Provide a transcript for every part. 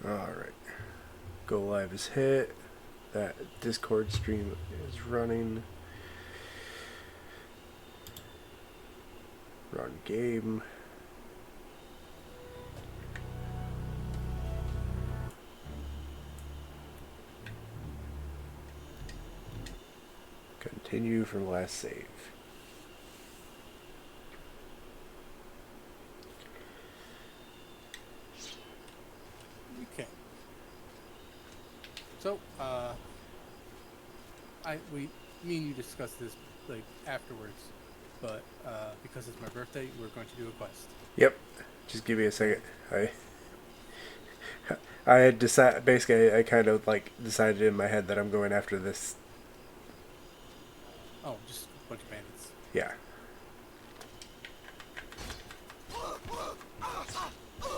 Alright. Go live is hit. That Discord stream is running. Run game. Continue from last save. Okay. So, me and you discussed this like afterwards, but because it's my birthday, we're going to do a quest. Yep. Just give me a second. I had decided, basically, I kind of like decided in my head that I'm going after this. Oh, just a bunch of bandits. Yeah.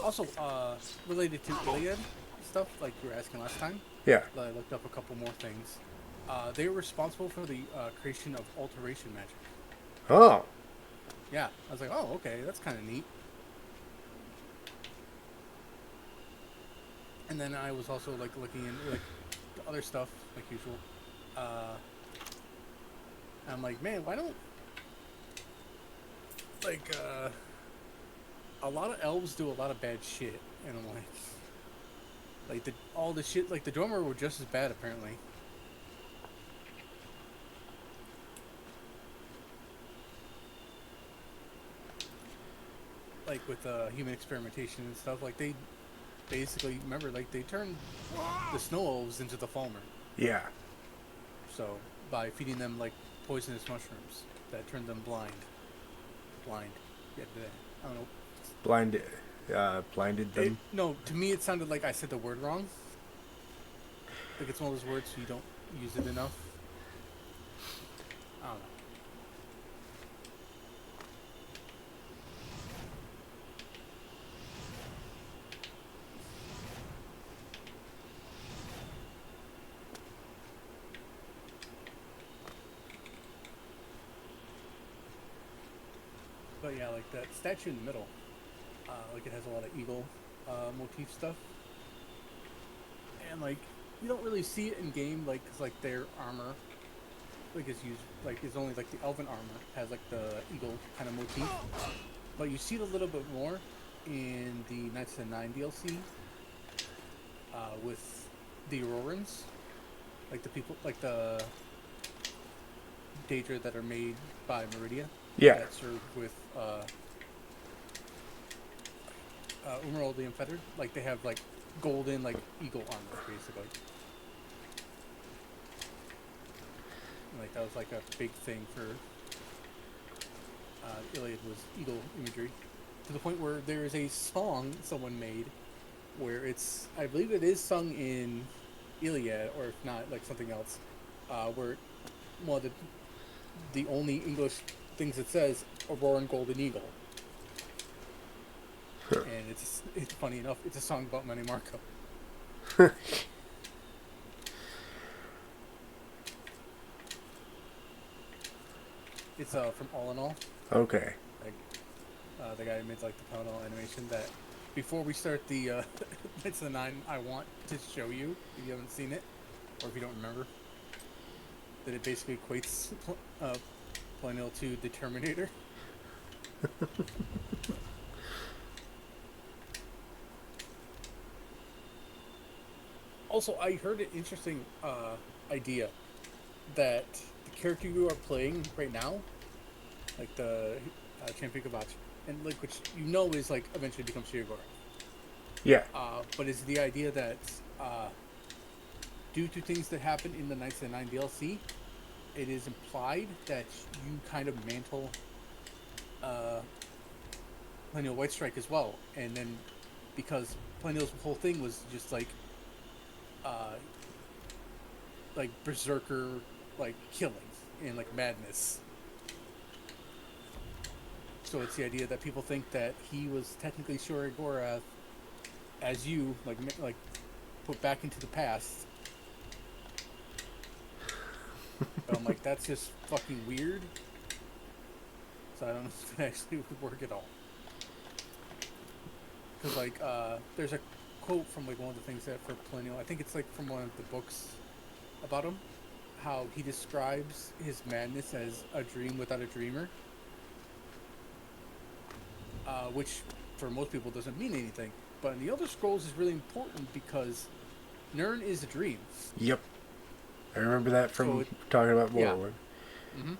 Also, related to Iliad stuff, like you were asking last time, Yeah. I looked up a couple more things. They were responsible for the creation of alteration magic. Oh. Yeah, I was like, oh, okay, that's kind of neat. And then I was also like looking into like the other stuff, like usual. I'm like, man, why don't like a lot of elves do a lot of bad shit, and I'm like all the shit like the Dormer were just as bad apparently. Like with human experimentation and stuff, like they basically remember like they turned the snow elves into the Falmer. Yeah. So by feeding them like poisonous mushrooms that turned them blind. Yeah, I don't know. Blinded. Blinded them. No, to me it sounded like I said the word wrong. Like it's one of those words you don't use it enough. I don't know. But yeah, like that statue in the middle, like it has a lot of eagle motif stuff, and like you don't really see it in game, like because like their armor, like is used, like is only like the elven armor has like the eagle kind of motif, but you see it a little bit more in the Knights of the Nine DLC with the Aurorans, like the people, like the Daedra that are made by Meridia Yeah. that serve with Umaril the Unfettered. Like they have like golden like eagle armor basically. And, like that was like a big thing for Iliad was eagle imagery, to the point where there is a song someone made where it's, I believe it is sung in Iliad, or if not like something else, where one of the only English things it says Auroran Golden Eagle. And it's funny enough, it's a song about Manny Marco. It's from All in All. Okay. Like the guy who made like the panel animation that before we start the Knights of the Nine, I want to show you if you haven't seen it or if you don't remember that it basically equates Planil to the Terminator. Also, I heard an interesting idea that the character you are playing right now, like the Champion Kavachi, and like which you know is like eventually becomes Shirogora. Yeah. But it's the idea that due to things that happen in the Knights of the Nine DLC, it is implied that you kind of mantle Planil White Strike as well, and then because Planil's whole thing was just uh, like berserker like killing and like madness. So it's the idea that people think that he was technically Shorigora as you like put back into the past. But I'm like, that's just fucking weird. So I don't know if it actually would work at all. Because like, there's a quote from like one of the things that for Pliniel, I think it's like from one of the books about him, how he describes his madness as a dream without a dreamer, which for most people doesn't mean anything. But in the Elder Scrolls is really important because Nirn is a dream. Yep. I remember that So from talking about yeah. Morrowind. hmm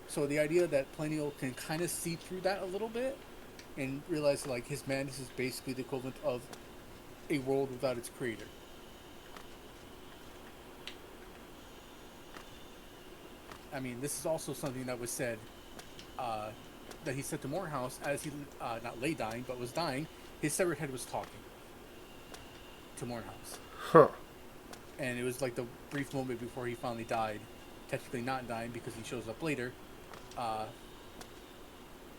So the idea that Pliniel can kind of see through that a little bit and realize that, like, his madness is basically the equivalent of a world without its creator. I mean, this is also something that was said, that he said to Morehouse as he, not lay dying, but was dying. His severed head was talking to Morehouse. Huh. And it was like the brief moment before he finally died. Technically not dying because he shows up later,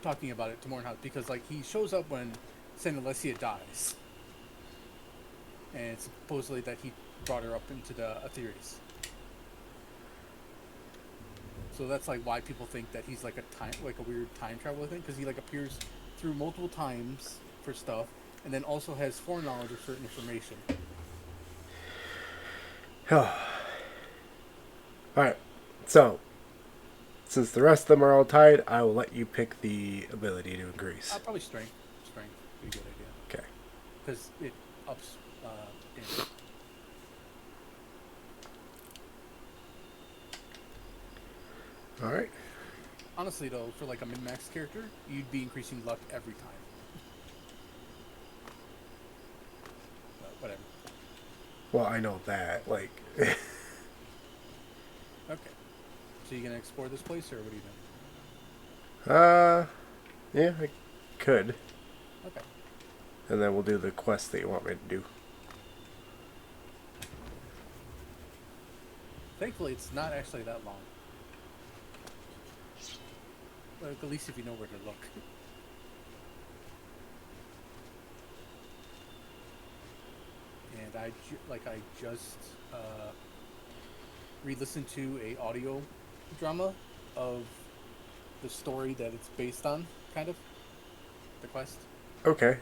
talking about it to Morehouse. Because, like, he shows up when Saint Alessia dies. And it's supposedly that he brought her up into the Aetherius. So that's like why people think that he's like a weird time traveler thing, because he like appears through multiple times for stuff, and then also has foreknowledge of certain information. Alright, so since the rest of them are all tied, I will let you pick the ability to increase. Probably strength. Strength would be a good idea. Okay. Because it ups damage. Alright. Honestly, though, for like a min-max character, you'd be increasing luck every time. But whatever. Well, I know that. Like. Okay. So you gonna explore this place, or what are you Yeah, I could. doing? Okay. And then we'll do the quest that you want me to do. Thankfully, it's not actually that long. Like, at least if you know where to look. And I just re-listened to a audio drama of the story that it's based on, kind of, the quest. Okay.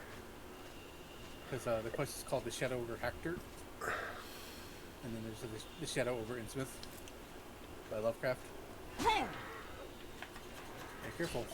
Because the quest is called The Shadow Over Hector. And then there's The Shadow Over Innsmouth by Lovecraft. Be careful.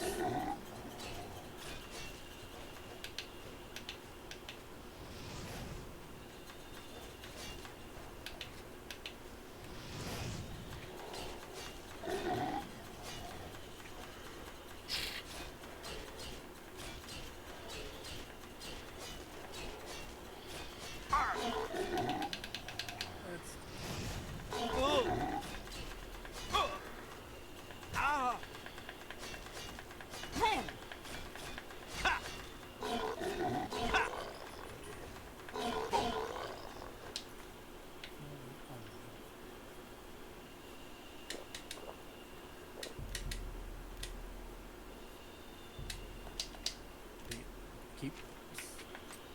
Keep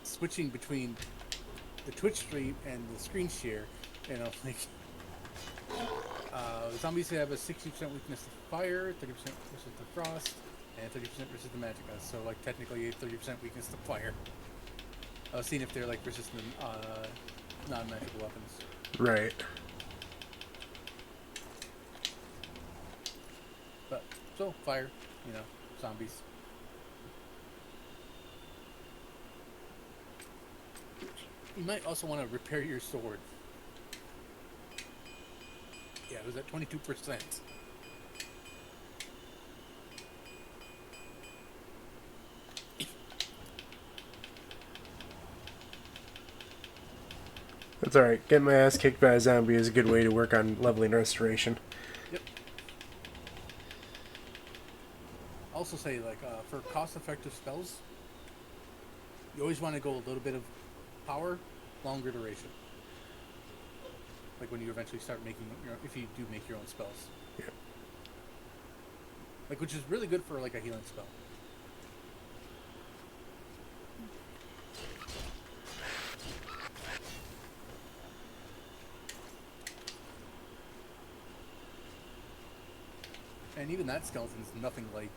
switching between the Twitch stream and the screen share, and I was like, zombies have a 60% weakness to fire, 30% versus the frost, and 30% versus the magic. So like technically a 30% weakness to fire. I was seeing if they're like resistant non-magical weapons. Right. But so fire, zombies. You might also want to repair your sword. Yeah, it was at 22%. That's alright. Getting my ass kicked by a zombie is a good way to work on leveling restoration. Yep. Also say, like, for cost-effective spells, you always want to go a little bit of power, longer duration. Like when you eventually start making if you do make your own spells. Yeah. Like, which is really good for like a healing spell. And even that skeleton's nothing like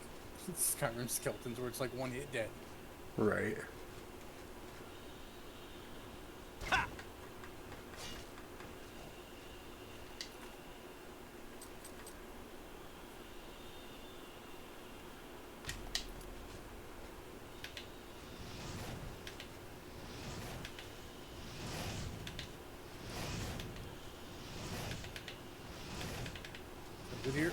Skyrim skeletons, where it's like one hit dead. Right.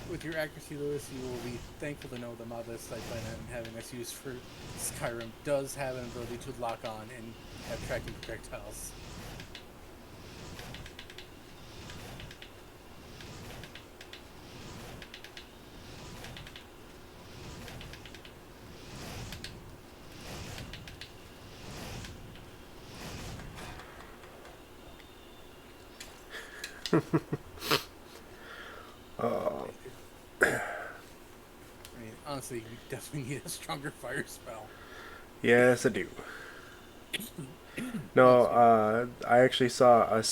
with your accuracy, Lewis, you will be thankful to know the mod list I plan on having us use for Skyrim does have an ability to lock on and have tracking projectiles. Oh, I mean, honestly, you definitely need a stronger fire spell. yes, I do. Oh, No, excuse me. I actually saw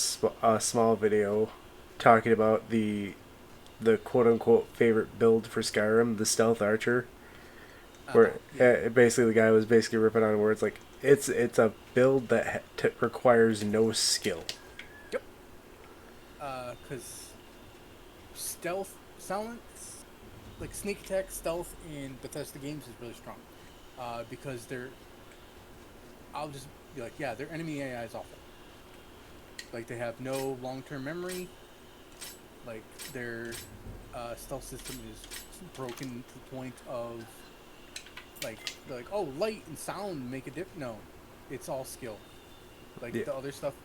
a small video talking about the quote unquote favorite build for Skyrim, the Stealth Archer, where Yeah. basically the guy was basically ripping on where it's like it's a build that requires no skill. Yep. Because stealth, silence, like sneak attack, stealth in Bethesda games is really strong. Because I'll just be like, yeah, their enemy AI is awful. Like they have no long-term memory. Like their stealth system is broken to the point of like they're like, oh, light and sound make a dip. No, it's all skill. Like Yeah, the other stuff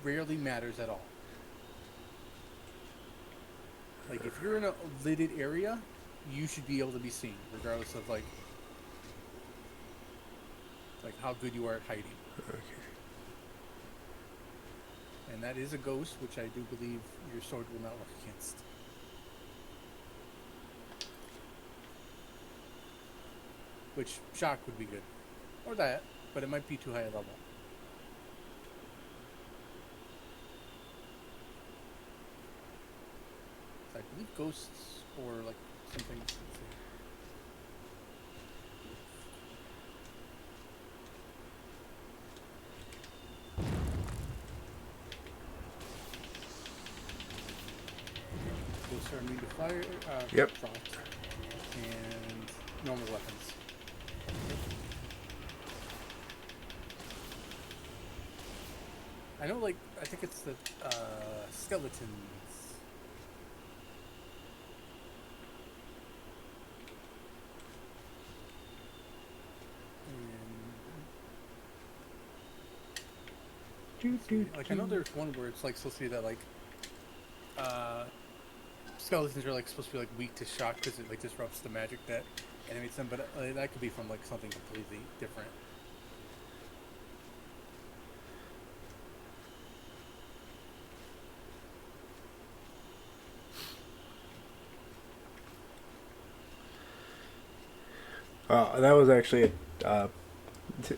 rarely matters at all. Like if you're in a lidded area, you should be able to be seen, regardless of like how good you are at hiding. And that is a ghost, which I do believe your sword will not work against. Which shock would be good, or that, but it might be too high a level. So I believe ghosts or like something. Let's see. Ghosts are immune to fire, yep. frost, and normal weapons. I know, like, I think it's the skeletons. Like, I know there's one where it's, like, supposed to be that, like, uh, skeletons are, like, supposed to be, like, weak to shock because it, like, disrupts the magic that animates them, but that could be from, like, something completely different. That was actually a t-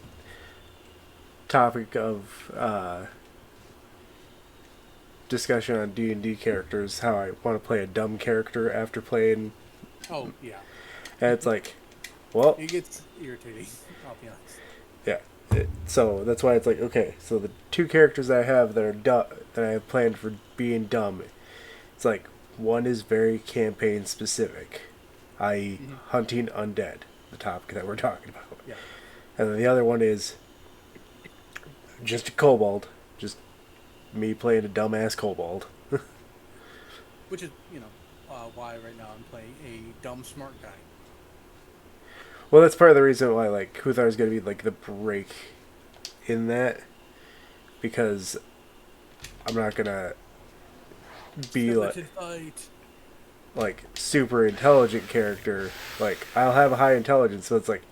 topic of discussion on D&D characters. How I want to play a dumb character after playing, Oh, yeah. and it's like, well, It gets irritating, I'll be honest. yeah. So that's why it's like, okay, so the two characters I have that are that I have planned for being dumb, it's like one is very campaign specific, i.e., Mm-hmm. hunting undead, the topic that we're talking about, Yeah. and then the other one is just a kobold, just me playing a dumbass kobold. Which is, why right now I'm playing a dumb smart guy. Well, that's part of the reason why like Kuthar is going to be like the break in that, because I'm not gonna be Skeleton fight. like super intelligent character. Like I'll have a high intelligence, so it's like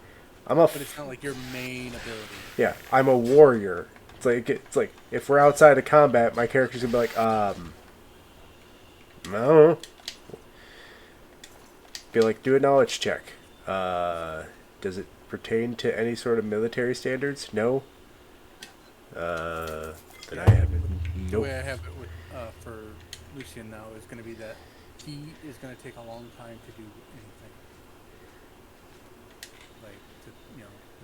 But it's not like your main ability. yeah, I'm a warrior. It's like if we're outside of combat, my character's gonna be like no, be like do a knowledge check. Does it pertain to any sort of military standards? No. Then I Yeah, have it. the Nope. way I have it with for Lucian now is going to be that he is going to take a long time to do anything. Like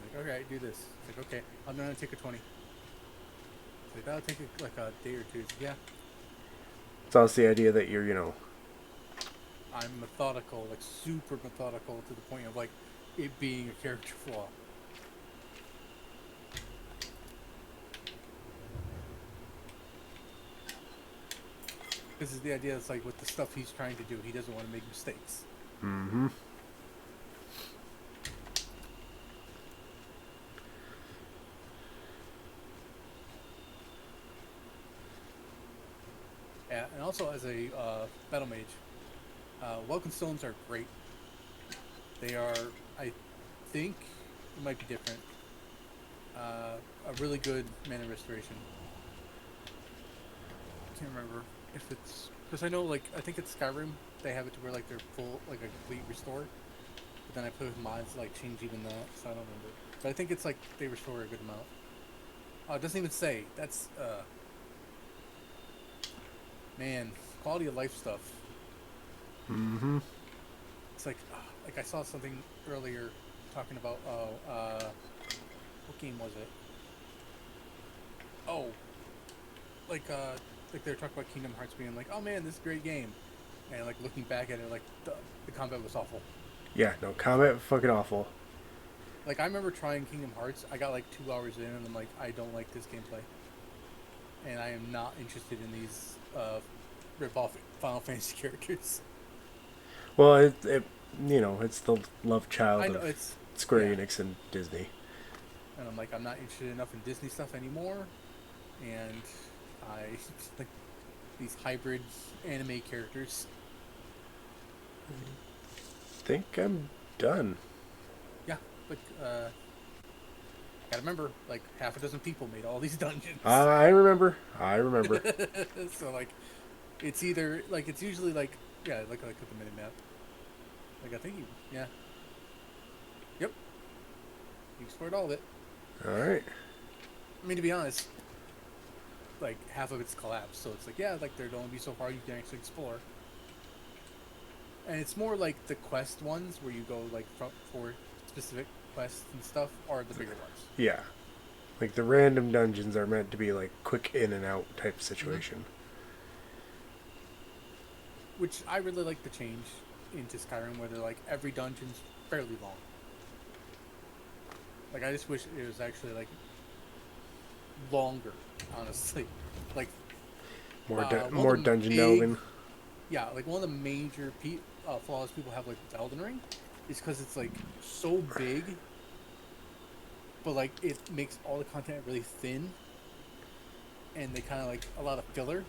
like okay, do this. It's like okay, I'm going to take a 20. It's like that'll take like a day or two. It's like, yeah, It's also the idea that you're I'm methodical, like super methodical to the point of like it being a character flaw. Because the idea is like with the stuff he's trying to do, he doesn't want to make mistakes. Mm-hmm. Yeah, and also as a battle mage, welcome stones are great. They are, I think, it might be different. A really good mana restoration. I can't remember if it's because I know like I think it's Skyrim. They have it to where like they're full like a complete restore. But then I play with mods to like change even that, so I don't remember. But I think it's like they restore a good amount. Oh, it doesn't even say. That's man, quality of life stuff. Mm-hmm. It's like I saw something earlier talking about what game was it? Oh, like like they were talking about Kingdom Hearts being like, oh man, this is a great game, and like looking back at it, like the combat was awful. Yeah, no, combat fucking awful. Like I remember trying Kingdom Hearts, I got like 2 hours in, and I'm like, I don't like this gameplay, and I am not interested in these rip-off Final Fantasy characters. Well, it it's the love I child know of it's Square yeah, Enix and Disney. and I'm like, I'm not interested enough in Disney stuff anymore, and I like these hybrid anime characters. Think I'm done. Yeah, like gotta remember, like half a dozen people made all these dungeons. I remember. I remember. So like, it's either like it's usually like yeah, like at the minute map. Like I think yeah, yep, you explored all of it. All right. I mean, to be honest, like half of it's collapsed, so it's like yeah, like there'd only be so far you can actually explore. And it's more like the quest ones where you go like for specific quests and stuff are the bigger ones. Yeah. Like the random dungeons are meant to be like quick in and out type Mm-hmm. situation. Which I really like the change into Skyrim, where they're like every dungeon's fairly long. Like I just wish it was actually like longer, honestly. Like one More of the dungeon big, delving. yeah, like one of the major flaws people have like with Elden Ring is because it's like so big, but like it makes all the content really thin, and they kind of like a lot of filler.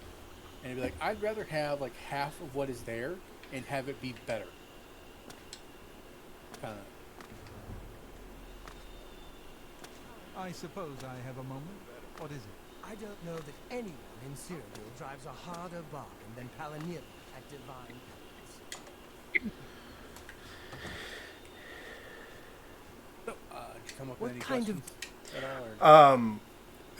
And it'd be like I'd rather have like half of what is there and have it be better. Kind of. I suppose I have a moment. What is it? I don't know that anyone in Cyrodiil drives a harder bargain than Palanir at Divine Palace. So, did you come up What with any kind of- questions at all?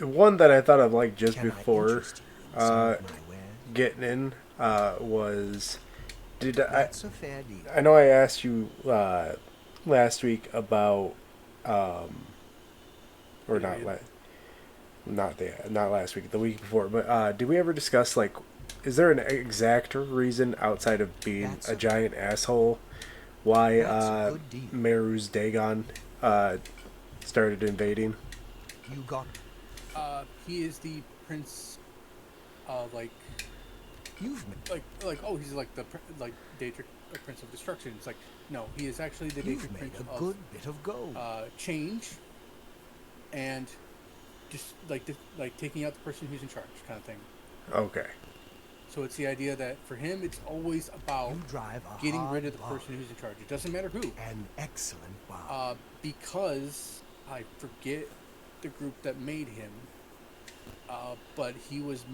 One that I thought of like just Can I before interest you in some uh, of my wares? getting in was That's a fair deal. I know I asked you last week about or not Period. not last week, the week before, but did we ever discuss like is there an exact reason outside of being That's a a- giant asshole why That's a good deal. Meru's Dagon started invading? You got. He is the prince of You've made. oh he's like the like Daedric prince of destruction. It's like no, he is actually the You've Daedric made prince a of good bit of gold. change and just like taking out the person who's in charge kind of thing. Okay. So it's the idea that for him it's always about You drive a getting hard rid of the bargain. person who's in charge. It doesn't matter who. An excellent bargain. Because I forget the group that made him, but he was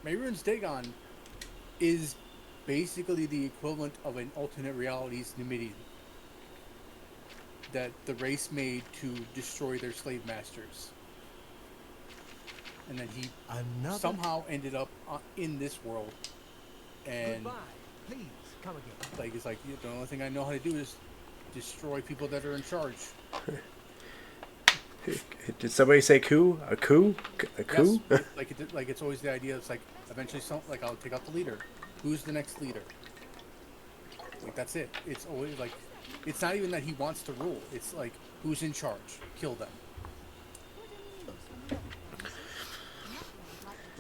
Mehrunes Dagon is basically the equivalent of an alternate realities Numidian that the race made to destroy their slave masters, and then he Another. somehow ended up in this world, and Goodbye. Please come again. like it's like the only thing I know how to do is destroy people that are in charge. Did somebody say coup? A coup? A coup? Yes, like it's always the idea. It's like eventually, like I'll take out the leader. Who's the next leader? Like that's it. It's always like, it's not even that he wants to rule. It's like who's in charge? Kill them.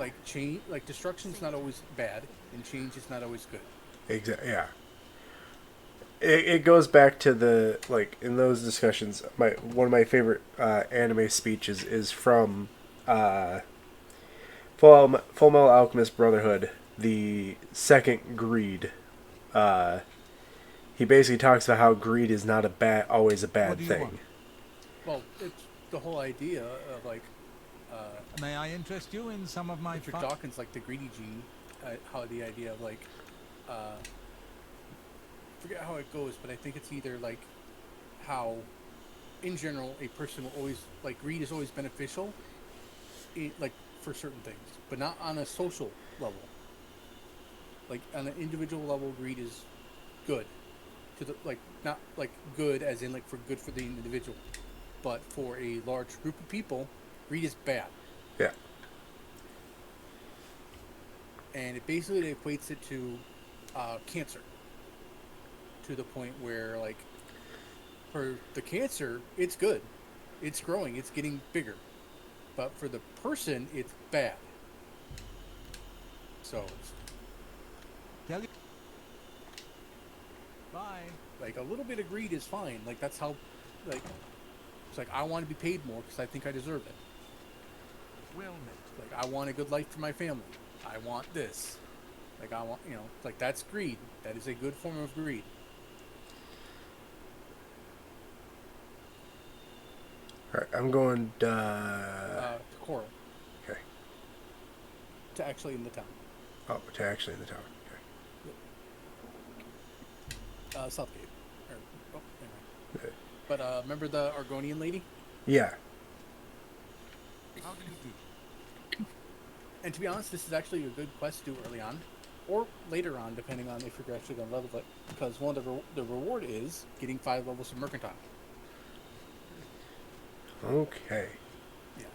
like change, like destruction's not always bad, and change is not always good. Exactly. Yeah. It goes back to the like in those discussions. One of my favorite anime speeches is from uh, Full Metal Alchemist Brotherhood, the second Greed. Uh, he basically talks about how greed is not always a What bad do you want? thing. Well, it's the whole idea of like May I interest you in some of my Richard Dawkins, like the greedy gene, how the idea of like uh, forget how it goes, but I think it's either like how in general a person will always like greed is always beneficial, like for certain things, but not on a social level. Like on an individual level, greed is good to the like not like good as in like for good for the individual, but for a large group of people, greed is bad, Yeah. and it basically equates it to cancer to the point where like for the cancer, it's good, it's growing, it's getting bigger, but for the person, it's bad. So Tell you. Bye. like a little bit of greed is fine. Like that's how, like it's like I want to be paid more because I think I deserve it. Well met. Like I want a good life for my family. I want this. Like I want, like that's greed. That is a good form of greed. All right. I'm going. To Coral, Okay. to actually in the town, Oh, to actually in the town. Southgate. Or, anyway. Okay. But remember the Argonian lady? Yeah. How do you do? And to be honest, this is actually a good quest to do early on, or later on, depending on if you're actually going to level it. Because one of the reward is getting 5 levels of Mercantile. Okay. Yeah.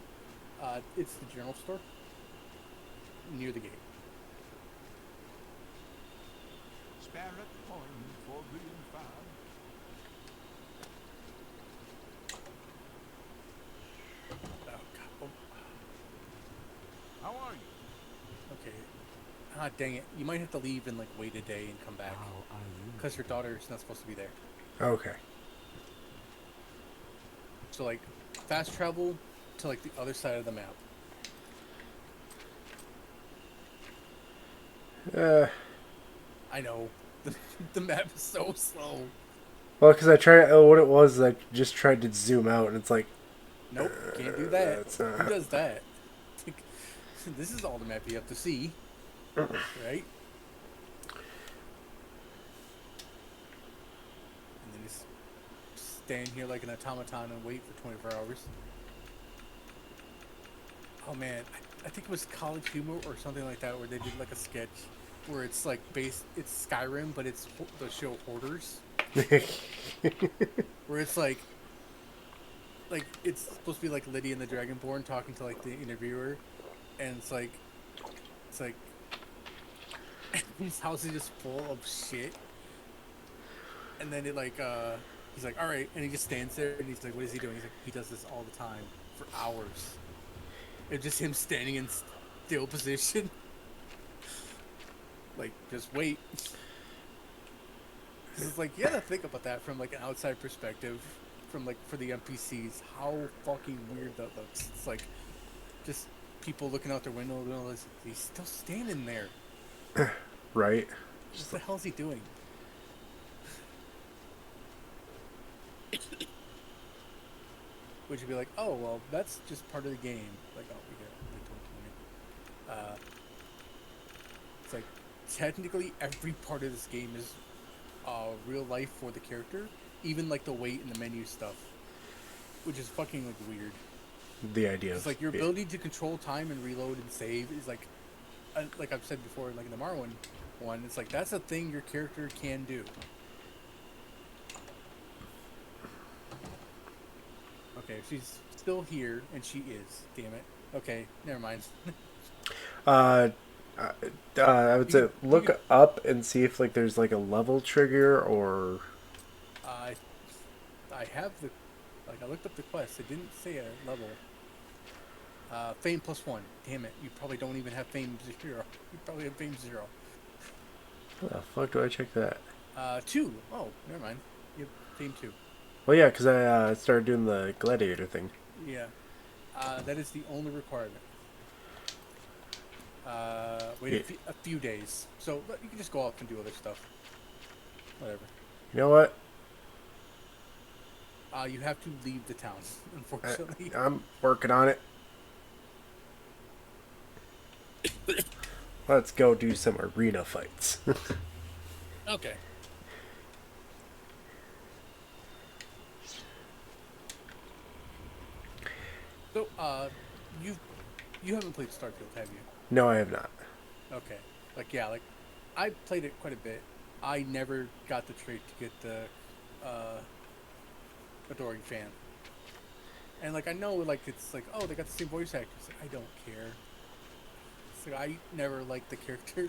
It's the general store near the gate. Spare a coin for being found. Oh God. Oh, How are you? okay. Ah, dang it. You might have to leave and like wait a day and come back. How are you? Because your daughter is not supposed to be there. Okay. So like, fast travel to like the other side of the map. I know. The map is so slow. Well, because I tried. What it was, I just tried to zoom out, and it's like. Nope, can't do that. That's not- Who does that? This is all the map you have to see, right? And then just stand here like an automaton and wait for 24 hours. Oh man, I think it was College Humor or something like that where they did like a sketch where it's like it's Skyrim, but it's the show Hoarders, where it's like it's supposed to be like Lydia and the Dragonborn talking to like the interviewer, and it's like his house is just full of shit, and then it like he's like, all right, and he just stands there and he's like, what is he doing? He's like, he does this all the time for hours. It's just him standing in still position. Like, just wait. It's like, you gotta think about that from like an outside perspective, from like for the NPCs, how fucking weird that looks. It's like just people looking out their window, he's still standing there. Right. What the hell is he doing? Would you be like, oh well, that's just part of the game? Like, oh, we get like 2020. It's like technically every part of this game is real life for the character, even like the wait and the menu stuff, which is fucking like weird. The idea It's of like your ability to control time and reload and save is like I've said before, like in the Morrowind one, it's like that's a thing your character can do. Okay, she's still here, and she is. Damn it. Okay, never mind. I would say look up and see if like there's like a level trigger or. I have the I looked up the quest. It didn't say a level. Fame +1. Damn it, you probably don't even have Fame 0. You probably have Fame 0. How the fuck do I check that? 2. Oh, never mind. You have Fame 2. Well, yeah, because I started doing the gladiator thing. Yeah. That is the only requirement. Wait Yeah. a few days. So you can just go off and do other stuff. Whatever. You know what? You have to leave the town, unfortunately. I'm working on it. Let's go do some arena fights. Okay. So, you haven't played Starfield, have you? No, I have not. Okay. Like, I played it quite a bit. I never got the trait to get the, adoring fan. And, like, I know, like, it's like, oh, they got the same voice actors. I don't care. It's like, I never liked the character.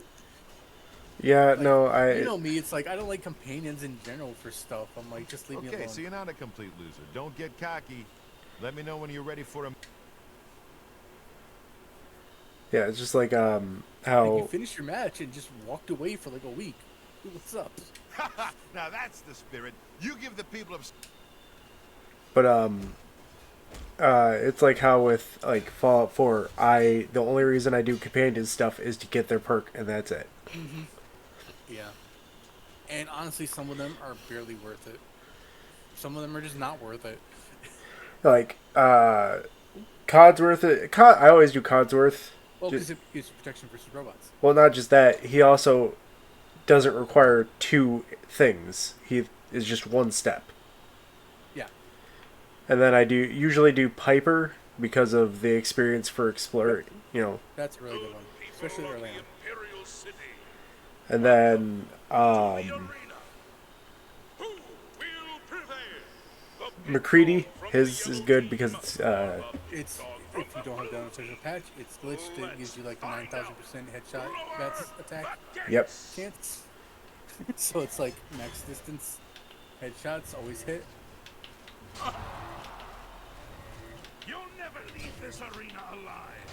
Yeah, Like, no, I. you know me, it's like, I don't like companions in general for stuff. I'm like, just leave me alone. Okay, so you're not a complete loser. Don't get cocky. Let me know when you're ready for a... Yeah, it's just like Like, how. you finished your match and just walked away for, like, a week. Dude, what's up? Now that's the spirit. You give the people of... But it's like how with like Fallout 4, the only reason I do companion stuff is to get their perk, and that's it. Yeah. And honestly, some of them are barely worth it. Some of them are just not worth it. Like Codsworth. I always do Codsworth. Well, because it gives protection versus robots. Well, not just that. He also doesn't require two things. He is just one step. Yeah. And then I usually do Piper because of the experience for exploring. You know. That's a really good one. Especially early on. And then McCready, his is good because It's, if you don't have the unofficial patch, it's glitched. It gives you like the 9,000% headshot that's attack yep. chance. So it's like max distance headshots always hit. You'll never leave this arena alive.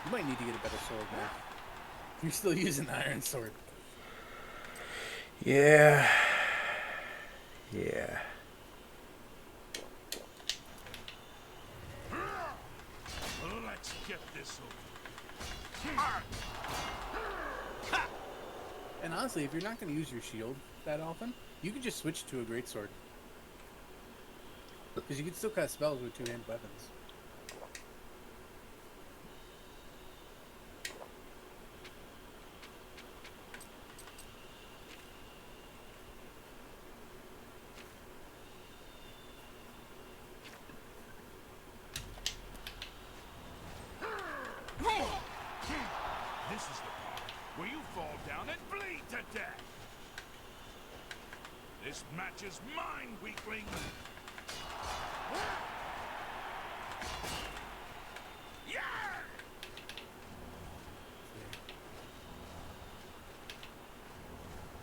You might need to get a better sword, man. You're still using the iron sword. Yeah. Yeah. Let's get this over. And honestly, if you're not going to use your shield that often, you could just switch to a greatsword. Because you can still cast spells with two-handed weapons. This is the part where you fall down and bleed to death. This match is mine, weakling. Yeah!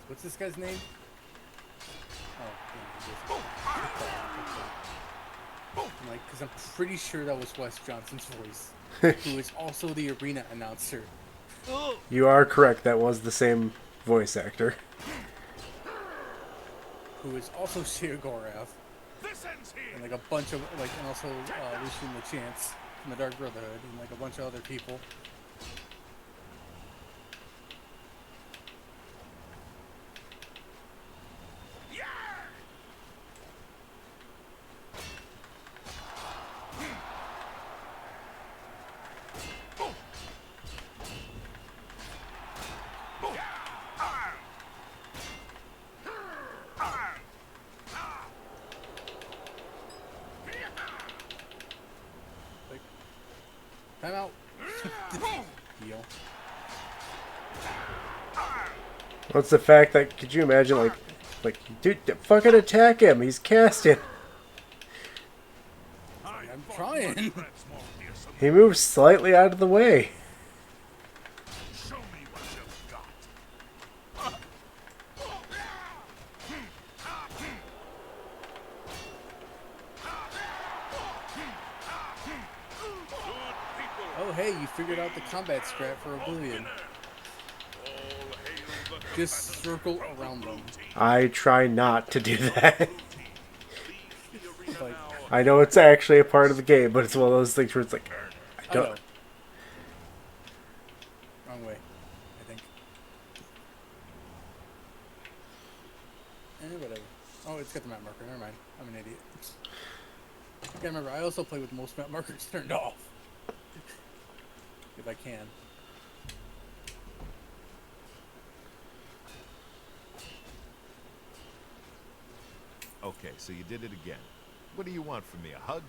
What's this guy's name? Oh, I'm like, because I'm pretty sure that was Wes Johnson's voice, who is also the arena announcer. You are correct. That was the same voice actor. Who is also Shea Gorath, This ends here. and like a bunch of like, and also Lucian LeChance from the Dark Brotherhood, and like a bunch of other people. Yeah! Like, time out. Heal. What's the fact that could you imagine like dude, fucking attack him? He's casting. I'm trying. Threats more fearsome. He moves slightly out of the way. Show me what you've got. Oh, hey, you figured out the combat strat for Oblivion. Just circle around them. I try not to do that. Like, I know it's actually a part of the game, but it's one of those things where it's like, I I don't. know. Wrong way, I think. Whatever. Oh, it's got the map marker. Never mind. I'm an idiot. Yeah, remember, I also play with most map markers turned off. If I can. Okay, so you did it again. What do you want from me? A hug?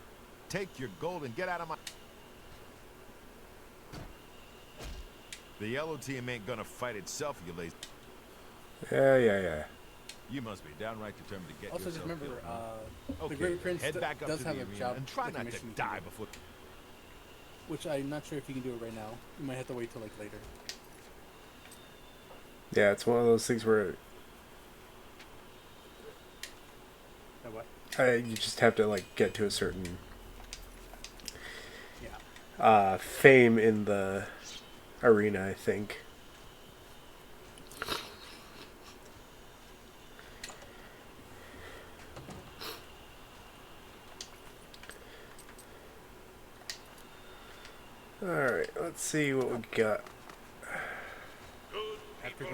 Take your gold and get out of my... The yellow team ain't gonna fight itself, you lazy... Yeah. You must be downright determined to get Also, just yourself remember, killed, huh? the Okay, Great Prince head back up does to have the a arena job, and try like a not to mission you can die do. before... Which I'm not sure if you can do it right now. You might have to wait till like later. Yeah, it's one of those things where What? you just have to like get to a certain Yeah. fame in the arena, I think. Alright, let's see what we got. After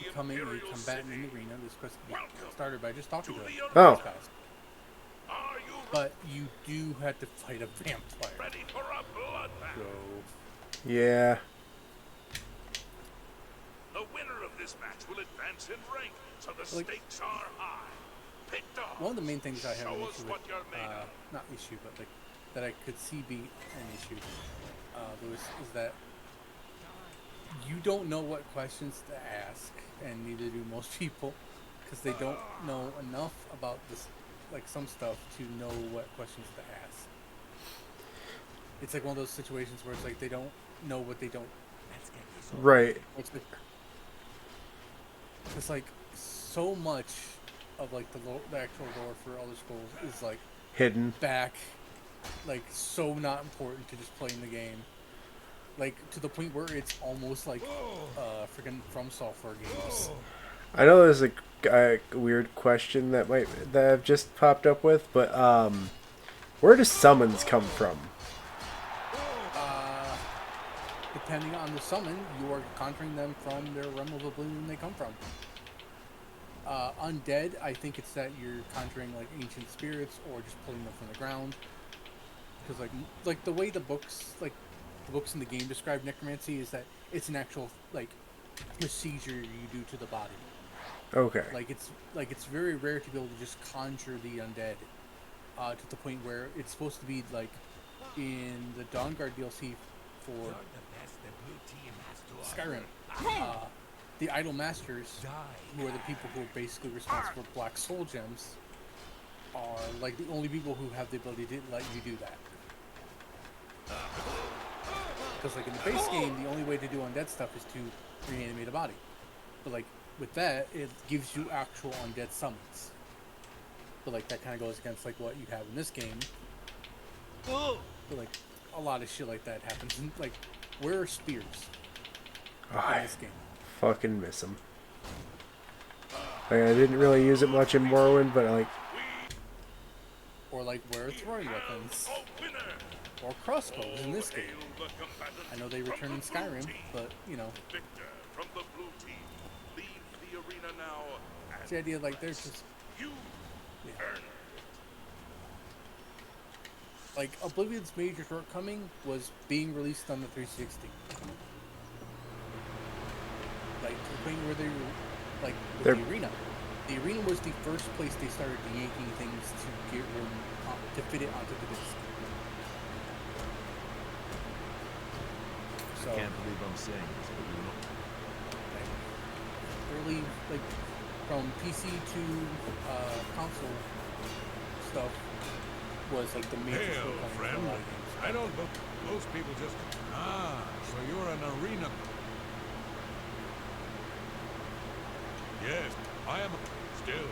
becoming a combatant in the arena, this quest can be started by just talking to them. Oh. These guys. But you do have to fight a vampire. Ready for a bloodbath. So, Yeah. The winner of this match will advance in rank, so the Like- stakes are high. Pick dog. one of the main things I have an Show us issue with, what you're made of. not issue, but like that I could see be an issue, Lewis, is that you don't know what questions to ask, and neither do most people, because they don't know enough about this, like some stuff, to know what questions to ask. It's like one of those situations where it's like they don't know what they don't. Right. It's like so much of like the actual lore for Elder Scrolls is like Hidden. back, like so not important to just playing the game, like to the point where it's almost like freaking From Software games. I know there's a weird question that I've just popped up with, but where do summons come from? Depending on the summon, you are conjuring them from their realm of oblivion they come from. Undead, I think it's that you're conjuring like ancient spirits or just pulling them from the ground. Because like the way the books in the game describe necromancy is that it's an actual like procedure you do to the body. Okay. Like it's very rare to be able to just conjure the undead to the point where it's supposed to be like in the Dawnguard DLC for Skyrim. The Idol Masters, who are the people who are basically responsible for Black Soul Gems, are like the only people who have the ability to let you do that. Because like in the base game, the only way to do undead stuff is to reanimate a body. But like with that, it gives you actual undead summons. But like that kind of goes against like what you have in this game. But like a lot of shit like that happens. And, like, where are spears in this game? Fucking miss them. Like, I didn't really use it much in Morrowind, but like, Or like where are throwing weapons? A winner. Or crossbows in this game. Hail the combatants I know they from return the in blue Skyrim, team. but you know, Victor from the blue team. Leave the arena now. it's the idea like there's just You yeah. earn it. Like Oblivion's major shortcoming was being released on the 360. Like to the point where they were like with They're- the arena. The arena was the first place they started yanking things to get room to fit it onto the disc. So Can't believe I'm saying this, but you know... like, early like from PC to console stuff was like the major Hail, shortcoming for a friend. lot of games. I don't know. Most people just... Ah, so you're an arena. Yes, I am still.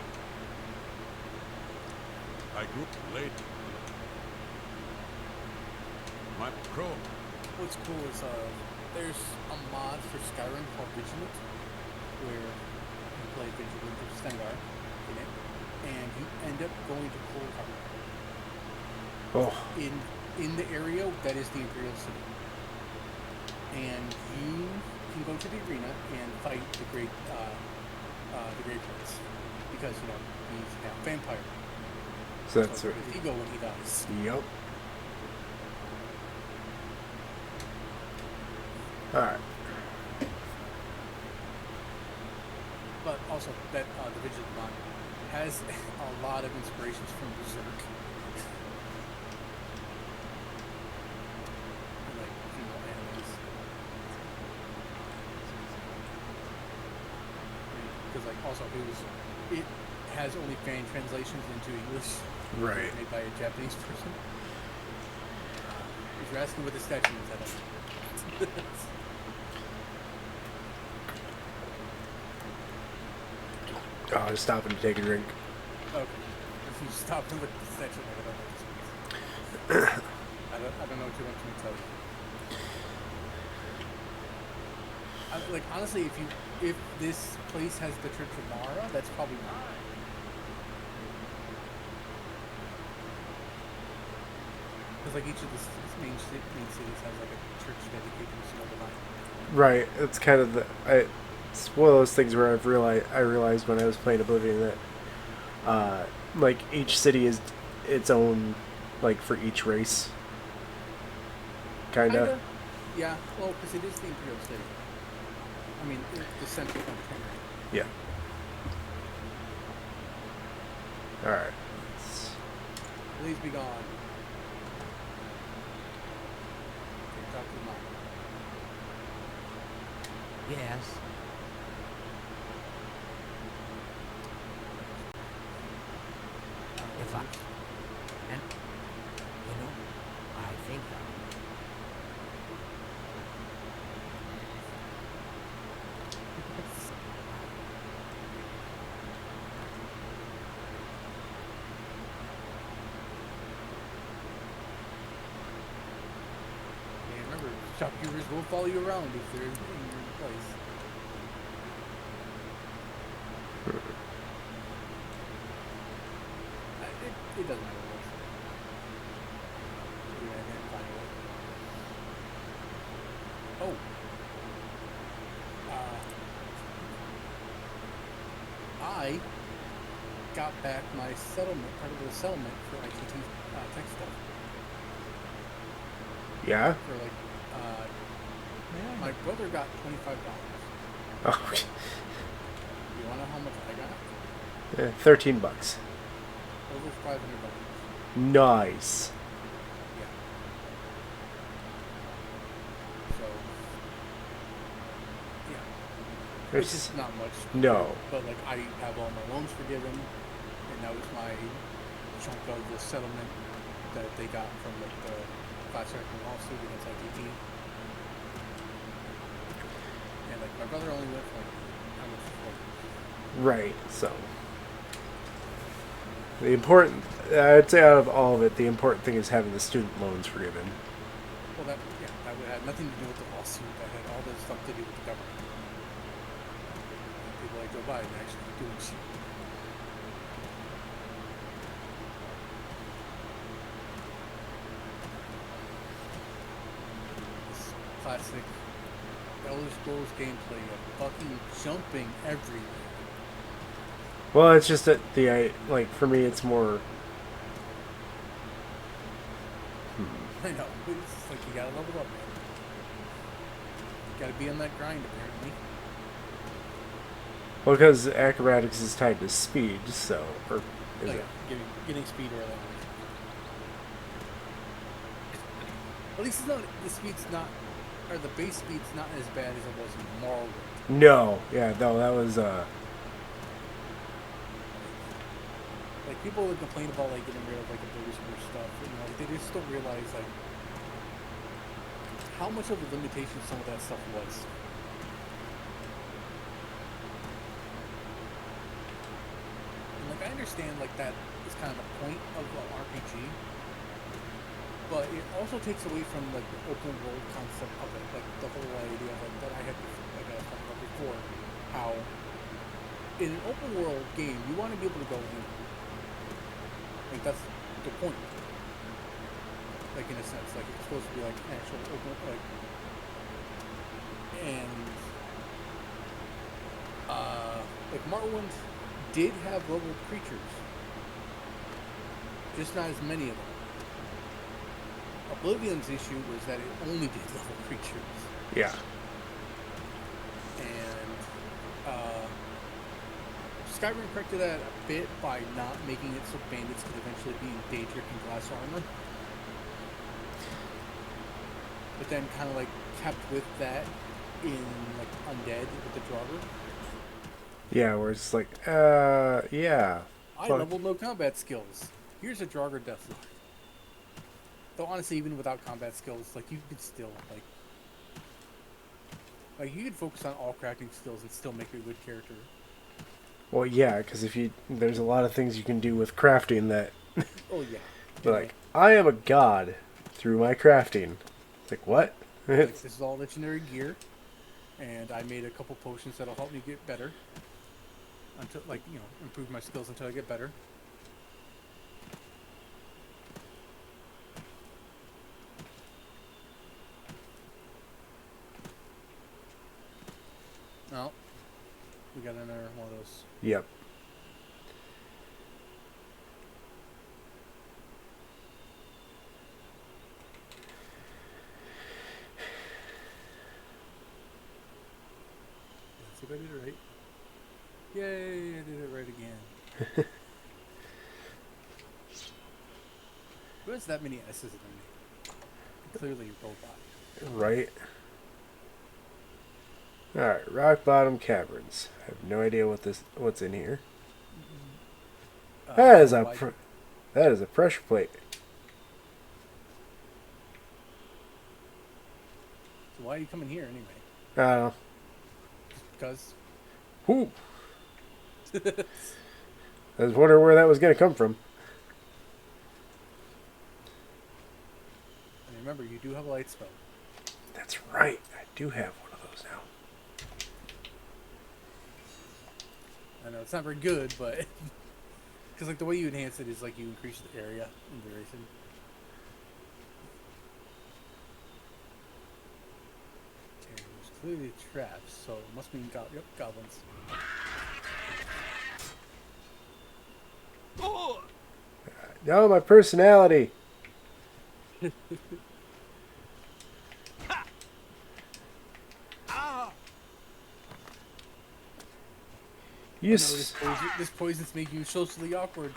I grew up late. My crow. what's cool is there's a mod for Skyrim called Vigilant, where you play Vigilant of Stengar in it, and you end up going to Cold Harbor. Oh, In the area that is the Imperial City, and you can go to the arena and fight the Great Prince, because he's now a vampire. so that's where right. does he go when he dies? Yep. Alright. But also that the Vigilant mod has a lot of inspirations from Berserk. Like female animes. Because like also it has only fan translations into English. Right. Made by a Japanese person. If you're asking what the statue is, I don't know. Oh, I was stopping to take a drink. Okay. If you stop and look at the statue, I don't know what this means. I don't know what you want me to tell you. Like honestly, if this place has the Church of Mara, that's probably not. Because like each of the main cities has like a church dedicated to Snow Divine. Right. It's kind of it's one of those things where I realized when I was playing Oblivion that like each city is its own, like, for each race. Kinda. Yeah. Well, because it is the Imperial City. I mean, the central country. Yeah. Alright. Please be gone. Okay, talk to the mom. Yes. If I... And... I think that... Yeah, remember, shopkeepers will follow you around if they're in your place. It doesn't matter what. Yeah, I can't find it. Oh. I got back my settlement, part of the settlement for ITT tech stuff. Yeah? For like, May I my brother got $25. Oh, You wanna know how much I got? $13. Over $500. Nice. Yeah. So, yeah. Which There's is not much. no. But like, I have all my loans forgiven, and that was my chunk of the settlement that they got from like the class action lawsuit against ITT. And like, my brother only went for like how much? Right. So the important, I'd say, out of all of it, the important thing is having the student loans forgiven. Well, that would have nothing to do with the lawsuit. That had all this stuff to do with the government. People like Joe Biden actually doing shit. This classic Elder Scrolls gameplay of fucking jumping everywhere. Well, it's just that like, for me, it's more. I know, but it's just like you gotta level up, man. You gotta be on that grind, apparently. Well, because acrobatics is tied to speed, so. Or is Oh, it? yeah, getting speed or that. At least it's not, the speed's not, or the base speed's not as bad as it was in Morrowind. No. Yeah, no, that was. Like, people would complain about, like, getting rid of, like, the boost or stuff, they just don't realize, like, how much of a limitation some of that stuff was. And, like, I understand, like, that is kind of the point of an RPG. but it also takes away from like the open world concept of it, like the whole idea of, like, that I had, like I was talking about before, how in an open world game you want to be able to go in. Like that's the point. Like in a sense, like it's supposed to be like actual open, like Morrowind did have level creatures, just not as many of them. Oblivion's issue was that it only did level creatures, Yeah. and Skyrim corrected that a bit by not making it so bandits could eventually be endangered in glass armor. But then kind of like kept with that in like Undead with the Draugr. Yeah, where it's like, yeah. I Fuck. leveled no combat skills. Here's a Draugr Deathlord. Though honestly, even without combat skills, like you could still like you could focus on all crafting skills and still make a good character. Well, yeah, because there's a lot of things you can do with crafting that, Oh yeah. like, I am a god through my crafting. It's like, what? Like, this is all legendary gear, and I made a couple potions that'll help me get better. Until, like, you know, improve my skills until I get better. Oh, we got another one of those. Yep. Let's see if I did it right. Yay, I did it right again. Who has that many S's in their name? Clearly a robot. Right. Alright, rock bottom caverns. I have no idea what's in here. That is a pressure plate. So why are you coming here anyway? I don't know. Because. Whoo! I was wondering where that was going to come from. And remember, you do have a light spell. That's right. I do have one of those now. I know it's not very good, but because like the way you enhance it is like you increase the area in duration. Okay, there's clearly traps, so it must mean goblins. No, my personality. You This poison's making you socially awkward.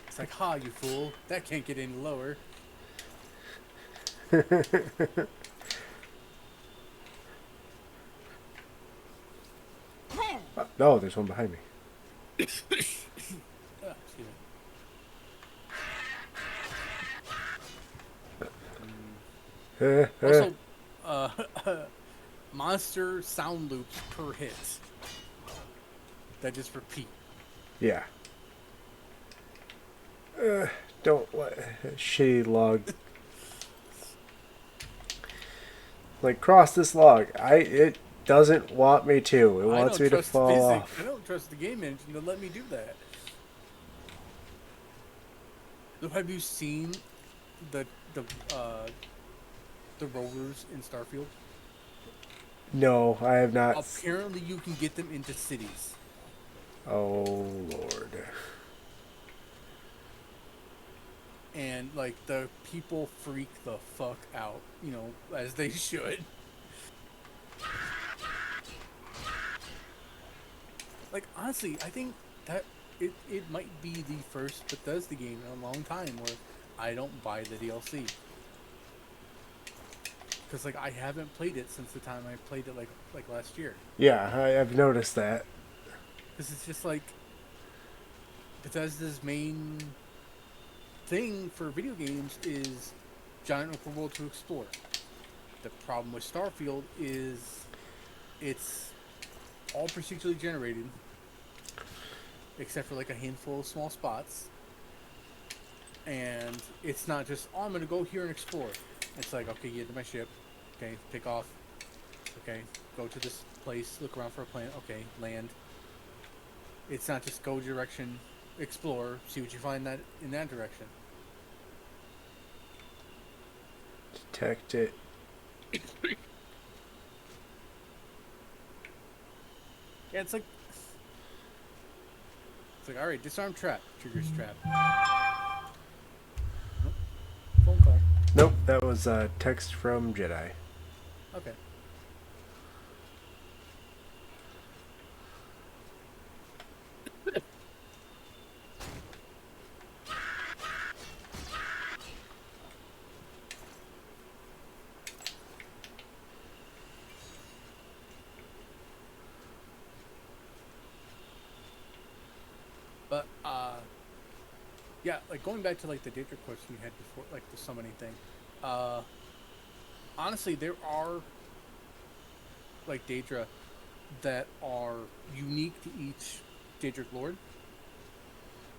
It's like, ha, you fool. That can't get any lower. No, there's one behind me. Excuse me. Also, monster sound loops per hit that just repeat. Yeah. Don't let shitty log. Like, cross this log. It doesn't want me to. It wants me to fall off. I don't trust the game engine to let me do that. So have you seen the rovers in Starfield? No, I have not. Apparently, you can get them into cities. Oh, Lord. And, like, the people freak the fuck out, you know, as they should. Like, honestly, I think that it might be the first Bethesda game in a long time where I don't buy the DLC. Because, like, I haven't played it since the time I played it, like last year. Yeah, I've noticed that. Because it's just, like, Bethesda's main thing for video games is giant open world to explore. The problem with Starfield is it's all procedurally generated, except for, like, a handful of small spots. And it's not just, oh, I'm gonna go here and explore. It's like, okay, get into my ship. Okay, take off. Okay, go to this place, look around for a planet. Okay, land. It's not just go direction, explore, see what you find that in that direction. Detect it. Yeah, it's like, all right, disarm trap, triggers trap. Nope. Phone call. Nope, that was a text from Jedi. Okay. But yeah, like going back to like the Daedric question you had before, like the summoning thing. Uh, honestly, there are like Daedra that are unique to each Daedric Lord,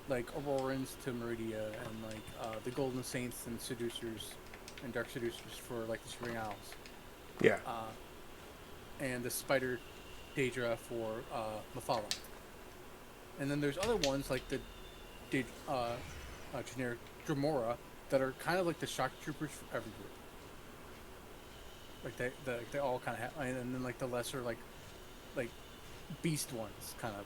like Aurorans to Meridia, and like the Golden Saints and Seducers and Dark Seducers for like the Spring Owls, Yeah. and the Spider Daedra for Mephala. And then there's other ones like the generic Dremora that are kind of like the shock troopers for every group. Like they all kind of have, and then like the lesser like beast ones kind of.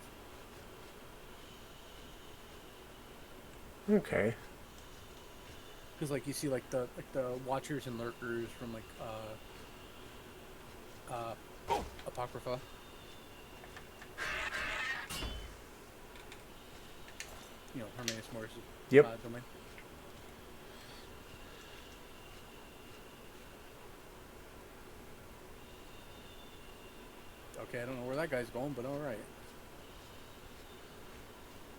Okay. Because like you see like the Watchers and Lurkers from like Apocrypha. You know, Hermaeus Morris' Yep. domain. Okay, I don't know where that guy's going, but all right.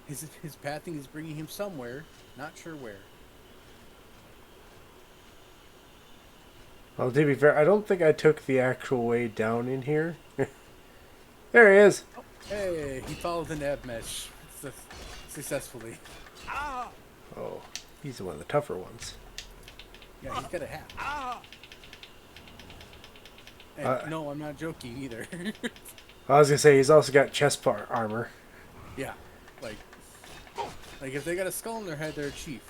His pathing is bringing him somewhere, not sure where. Well, to be fair, I don't think I took the actual way down in here. There he is. Oh, hey, he followed the nav mesh successfully. Oh, he's one of the tougher ones. Yeah, he's got a hat. And no, I'm not joking either. I was gonna say he's also got chest part armor. Yeah, like if they got a skull in their head, they're a chief.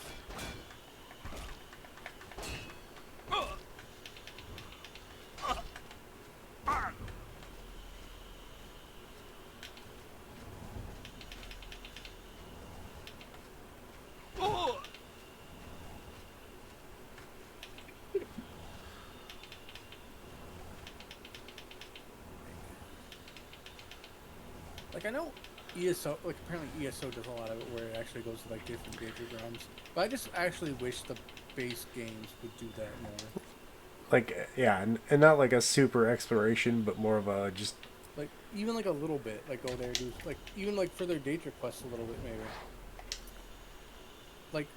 Like I know ESO, like apparently ESO does a lot of it where it actually goes to like different Daedric realms. But I just actually wish the base games would do that more. Like, yeah, and not like a super exploration, but more of a just... Like even like a little bit, like go there, do like even like for their Daedric quests a little bit maybe. Like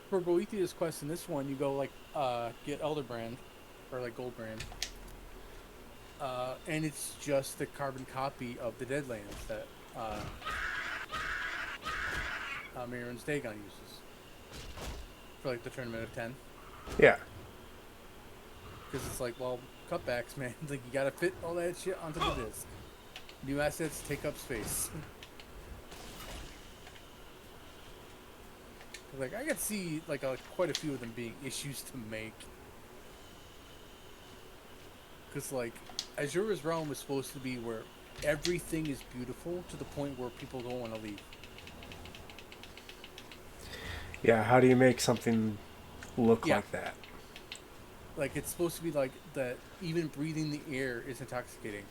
for Boethiah's quest in this one, you go like get Elderbrand or like Goldbrand. And it's just the carbon copy of the Deadlands that Miriam's Dagon uses for like the Tournament of 10. Yeah. Because it's like, well, cutbacks, man. Like you gotta fit all that shit onto the disc. New assets take up space. Like I could see like quite a few of them being issues to make. Because like Azura's Realm is supposed to be where everything is beautiful to the point where people don't want to leave. Yeah, how do you make something look Yeah. like that? Like it's supposed to be like that. Even breathing the air is intoxicating.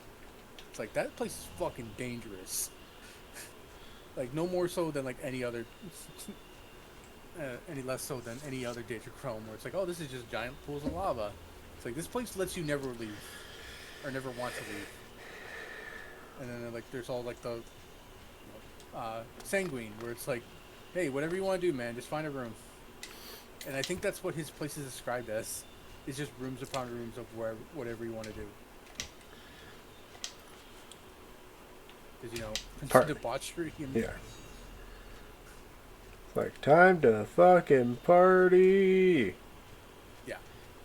It's like that place is fucking dangerous. Like no more so than like any other, any less so than any other Daedric realm where it's like, oh, this is just giant pools of lava. It's like this place lets you never leave, or never want to leave. And then like there's all like the Sanguine where it's like, hey, whatever you want to do, man, just find a room. And I think that's what his place is described as. It's just rooms upon rooms of whatever you want to do. Because, you know, Prince of Debauchery. Yeah. Like, time to fucking party. Yeah,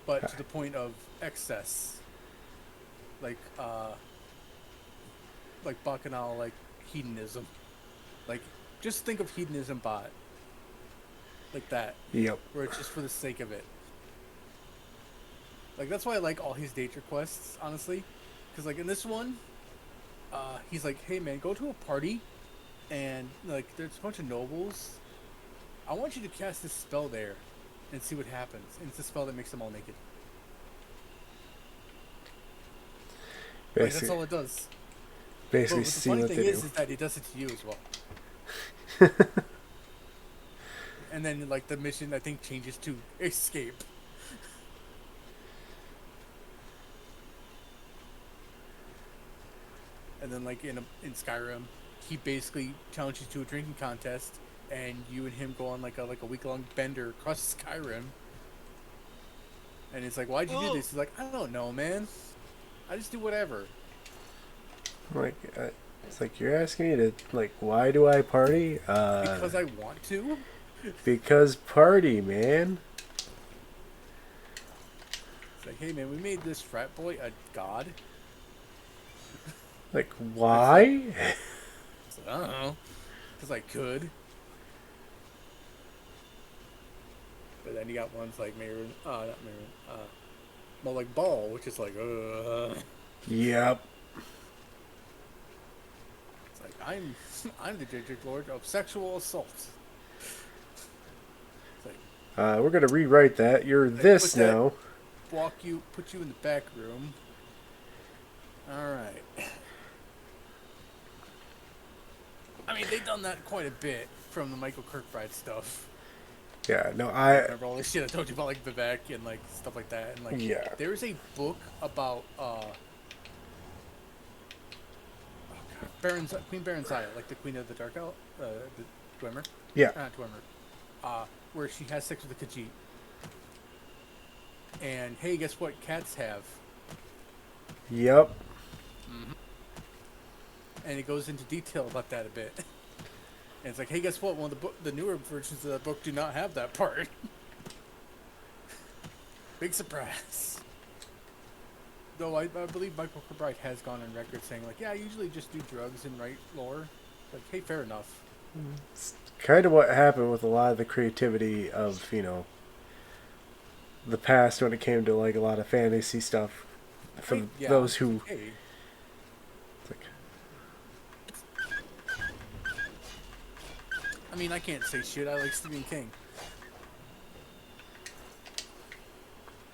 but to the point of excess, like bacchanal, like hedonism. Like, just think of hedonism bot like that, Yep. where it's just for the sake of it. Like, that's why I like all his nature quests, honestly, because like in this one, he's like, hey man, go to a party, and like there's a bunch of nobles. I want you to cast this spell there, and see what happens. And it's a spell that makes them all naked. Like, that's all it does. Basically, But the see funny what thing they is do. that it does it to you as well. And then like the mission, I think, changes to escape. And then like in Skyrim, he basically challenges you to a drinking contest, and you and him go on like a week long bender across Skyrim. And it's like, why'd you do this? He's like, I don't know, man. I just do whatever. Like, it's like you're asking me to, like, why do I party? Because I want to. Because party, man. It's like, hey man, we made this frat boy a god. Like, why? It's like, I don't know, because I could. But then you got ones like not Marin, well, like Ball, which is like, Yep. It's like, I'm the district lord of sexual assault. It's like, We're gonna rewrite that. You're this put that- now. put you in the back room. All right. I mean, they've done that quite a bit from the Michael Kirkbride stuff. Yeah, no, Remember all this shit I told you about, like Vivek and like stuff like that, and like Yeah. there's a book about Queen Baronzaya, like the Queen of the Dark Elf, the Dwemer. Yeah. Not Dwemer. Where she has sex with the Khajiit. And hey, guess what? Cats have. Yep. And it goes into detail about that a bit. And it's like, hey, guess what? One of the newer versions of that book do not have that part. Big surprise. Though I believe Michael Kirkbride has gone on record saying, like, yeah, I usually just do drugs and write lore. Like, hey, fair enough. It's kind of what happened with a lot of the creativity of, the past when it came to, like, a lot of fantasy stuff. For Yeah, those who... Hey, Like, I mean, I can't say shit. I like Stephen King.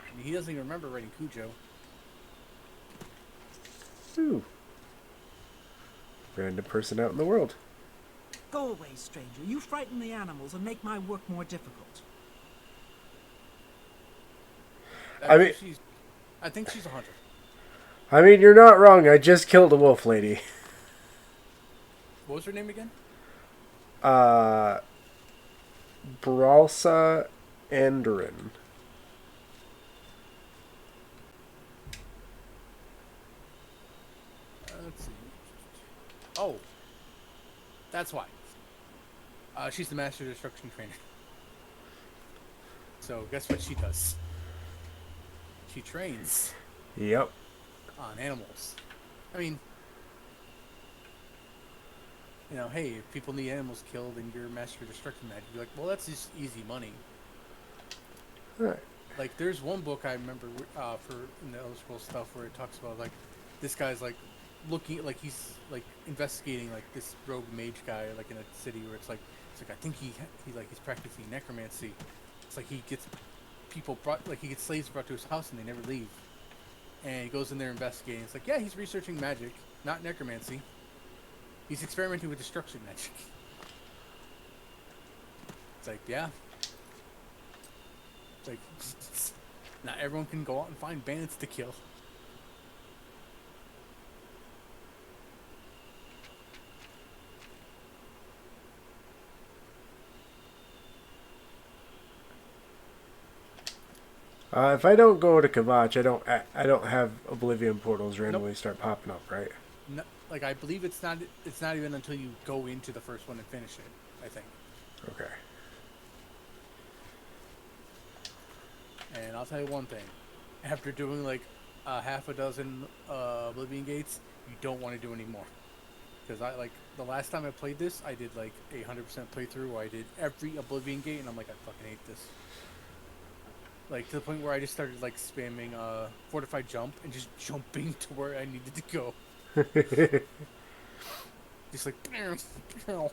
I mean, he doesn't even remember writing Cujo. ooh. Random person out in the world. Go away, stranger. You frighten the animals and make my work more difficult. I think she's a hunter. I mean, you're not wrong. I just killed a wolf lady. What was her name again? Bralsa Andrin. Let's see. Oh, that's why. She's the Master Destruction Trainer. So guess what she does? She trains Yep. on animals. I mean, hey, if people need animals killed and you're Master Destruction Magic, you're like, well, that's just easy money. Alright. Like, there's one book I remember for in the Elder Scrolls stuff where it talks about like this guy's like looking, like he's like investigating like this rogue mage guy like in a city where it's like I think he's practicing necromancy. It's like he gets he gets slaves brought to his house and they never leave. And he goes in there investigating. It's like, yeah, he's researching magic, not necromancy. He's experimenting with destruction magic. It's like, yeah. It's like, not everyone can go out and find bandits to kill. If I don't go to Kavach, I don't have Oblivion portals randomly start popping up, right? No, like, I believe it's not even until you go into the first one and finish it, I think. Okay. And I'll tell you one thing: after doing like half a dozen Oblivion gates, you don't want to do any more. Because I like the last time I played this, I did like a 100% playthrough where I did every Oblivion gate, and I'm like, I fucking hate this. Like to the point where I just started like spamming fortified jump and just jumping to where I needed to go. Just like, like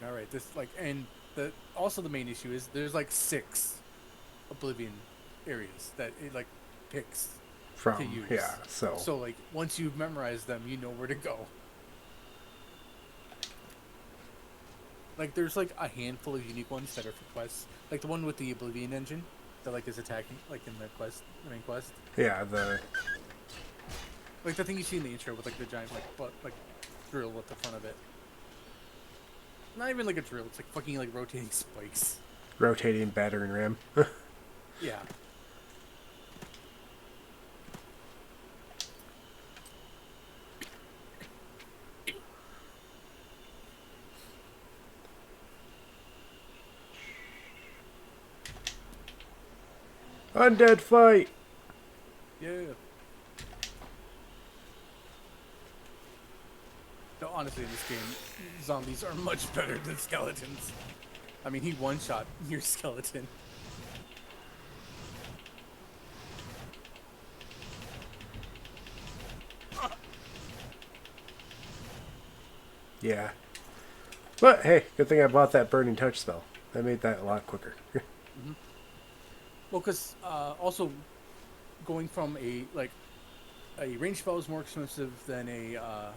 all right, this like, and the also the main issue is there's like 6 Oblivion areas that it like picks to From use. yeah, so So like once you've memorized them, you know where to go. Like there's like a handful of unique ones that are for quests. Like the one with the Oblivion engine that like is attacking like in the quest, the main quest. yeah, the Like the thing you see in the intro with like the giant like drill at the front of it. Not even like a drill, it's like fucking like rotating spikes. rotating battering ram. Yeah. Undead fight. Yeah. No, honestly, in this game, zombies are much better than skeletons. I mean, he one-shot your skeleton. Yeah. But hey, good thing I bought that burning touch spell. That made that a lot quicker. Well, because also going from a range spell is more expensive than a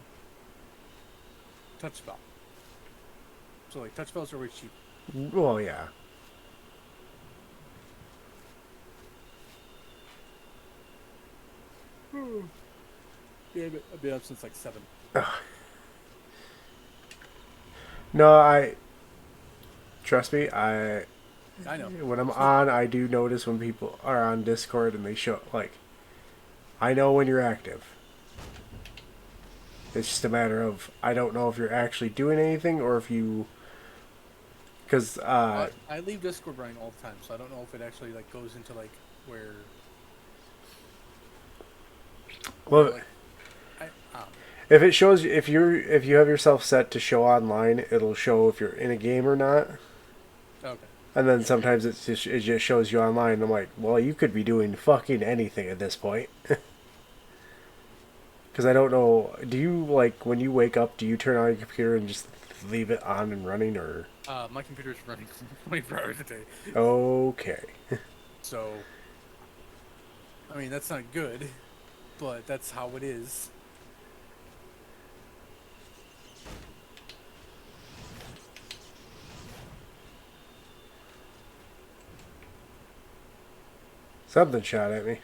touch spell. So like touch spells are always cheap. Well, yeah. Yeah, but I've been up since like 7. No, trust me. I know. When I'm on, I do notice when people are on Discord and they show like, I know when you're active. It's just a matter of I don't know if you're actually doing anything or if you. Because I leave Discord running all the time, so I don't know if it actually like goes into like where. well, Like, if it shows if you have yourself set to show online, it'll show if you're in a game or not. okay. And then sometimes it just shows you online. And I'm like, well, you could be doing fucking anything at this point. Because I don't know. Do you like when you wake up? Do you turn on your computer and just leave it on and running, or? My computer's running 24 hours a day, Okay. so. I mean, that's not good, but that's how it is. Something shot at me.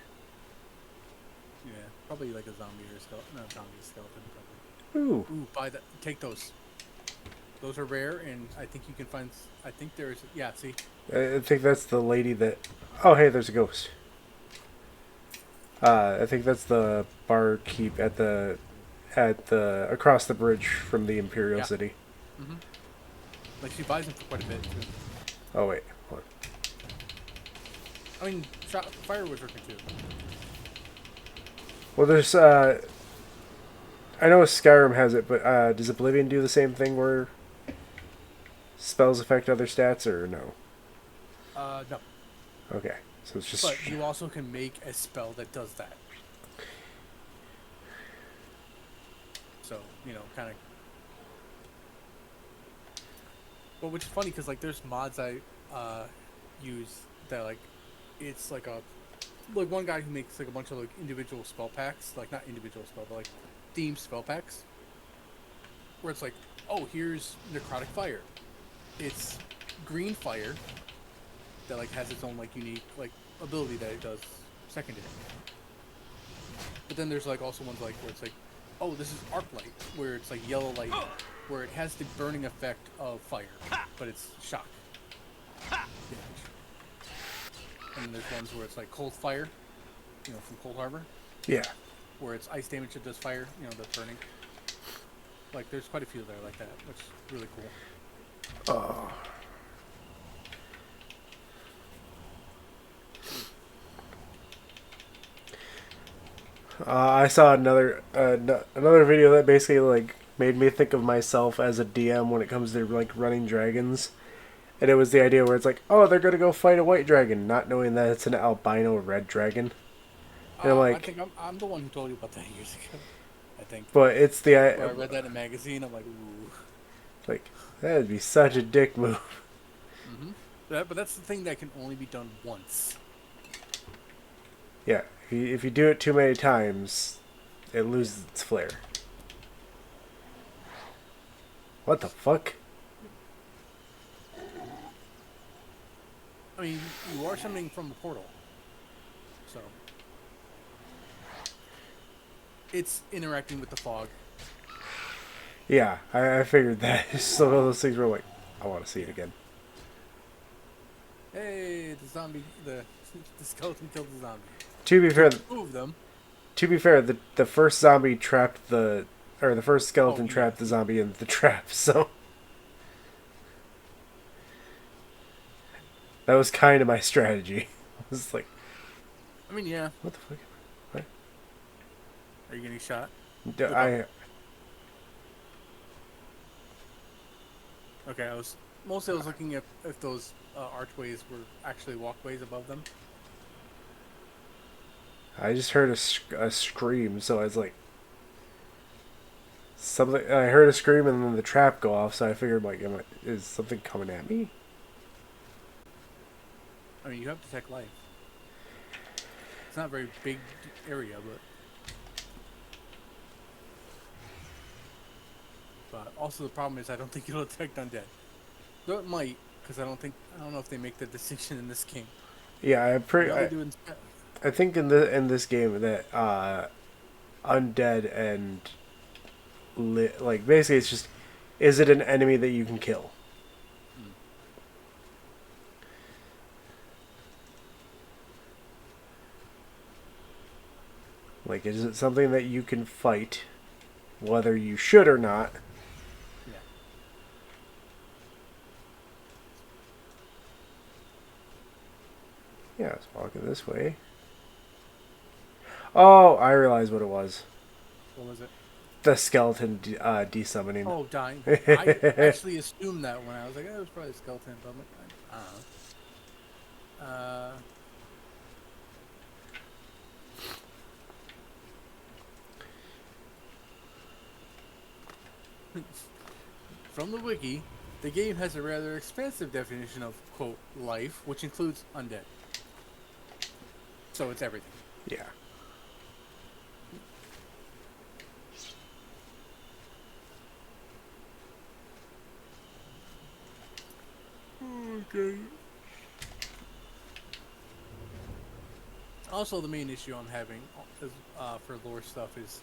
Yeah, probably like a zombie or a skeleton. Not a zombie, a skeleton, probably. Ooh. Ooh, buy that. Take those. Those are rare, and I think you can find. I think there's. Yeah, see. I think that's the lady that. Oh, hey, there's a ghost. I think that's the barkeep at the across the bridge from the Imperial Yeah. City. Mm-hmm. Like she buys them for quite a bit too. Oh wait. Hold on. I mean, fire was working too. Well, there's I know Skyrim has it, but does Oblivion do the same thing where spells affect other stats, or no? No. Okay, so it's just. But you also can make a spell that does that. So, kind of. Well, which is funny because like there's mods I use that like it's like one guy who makes like a bunch of like individual spell packs, like not individual spell, but like themed spell packs, where it's like, oh, here's necrotic fire. It's green fire that like has its own like unique like ability that it does secondary. But then there's like also ones like where it's like, oh, this is arc light, where it's like yellow light, where it has the burning effect of fire, but it's shock damage. And then there's ones where it's like cold fire, from Cold Harbor, Yeah. where it's ice damage that does fire, that's burning. Like there's quite a few there like that, which is really cool. Oh. I saw another video that basically like made me think of myself as a DM when it comes to like running dragons, and it was the idea where it's like, oh, they're gonna go fight a white dragon, not knowing that it's an albino red dragon, and I'm I like, think I'm the one who told you about that years ago. I think. but it's the Where I read that in a magazine, I'm like, ooh. like that'd be such a dick move. Mm-hmm. But that's the thing that can only be done once. Yeah, if you do it too many times, it loses its flair. What the fuck? I mean, you are summoning from a portal, so it's interacting with the fog. Yeah, I figured that. It's just one of those things where like, I want to see it again. Hey, the skeleton killed the zombie. To be fair, Two of them. the first zombie trapped the first skeleton yeah. trapped the zombie in the trap. So that was kind of my strategy. I was like, I mean, yeah. what the fuck? What? Are you getting shot? I Okay, I was looking at if those archways were actually walkways above them. just heard a scream, so I was like, something. I heard a scream and then the trap go off, so I figured like, is something coming at me? I mean, you have Detect Life. It's not a very big area, but also the problem is I don't think it'll detect undead. Though it might, because I don't know if they make the distinction in this game. Yeah, I I think in this game that undead and like basically it's just, is it an enemy that you can kill? Like, is it something that you can fight, whether you should or not? Yeah. Yeah, I was walking this way. Oh, I realized what it was. What was it? The skeleton desummoning. Oh, dying. I actually assumed that when I was like, oh, it was probably a skeleton, but I'm like, I don't know. From the wiki, the game has a rather expansive definition of, quote, life, which includes undead. So it's everything. Yeah. Okay. Also, the main issue I'm having is, for lore stuff is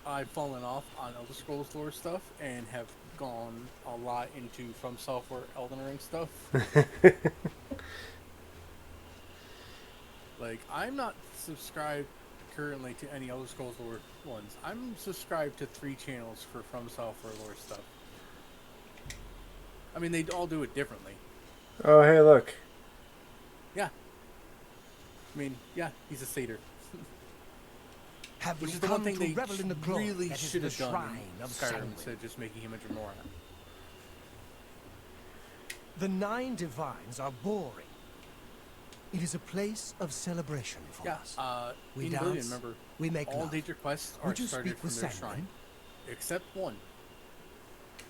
I've fallen off on Elder Scrolls lore stuff and have gone a lot into From Software Elden Ring stuff. Like, I'm not subscribed currently to any Elder Scrolls lore ones. I'm subscribed to 3 channels for From Software lore stuff. I mean, they all do it differently. Oh, hey, look. Yeah. I mean, yeah, he's a satyr. Have Which you is the one come thing to they revel in the glory really that is should the have done shrine in of Skyrim Sangwin? instead of just making him a Dremora. The 9 divines are boring. It is a place of celebration for Yeah, us. we We in Oblivion, dance, remember, we make all love. major quests are Would you started speak from with their Sangwin? shrine. Except one.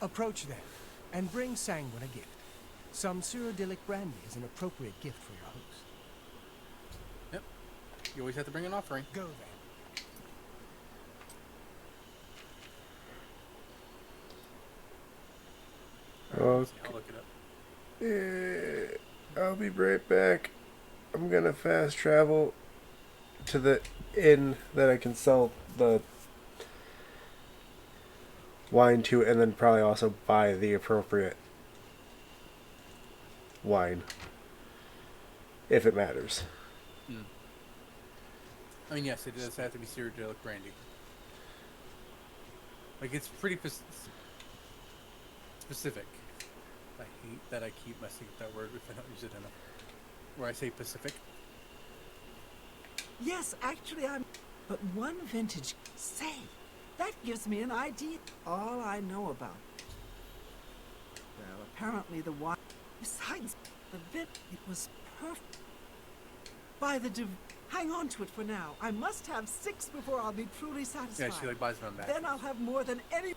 Approach them and bring Sangwin a gift. Some Cyrodiilic brandy is an appropriate gift for your host. Yep. You always have to bring an offering. Go then. Okay. I'll look it up. I'll be right back. I'm gonna fast travel to the inn that I can sell the wine to, and then probably also buy the appropriate wine, if it matters. I mean, yes, it does have to be Cyrodiilic brandy. Like, it's pretty specific. I hate that I keep messing up that word if I don't use it enough. Where I say Pacific. Yes, actually, I'm. But one vintage... Say, that gives me an idea. All I know about. Well, apparently the wine... Besides, the it was perfect. By the hang on to it for now. I must have 6 before I'll be truly satisfied. Yeah, she like buys them back. Then I'll have more than any...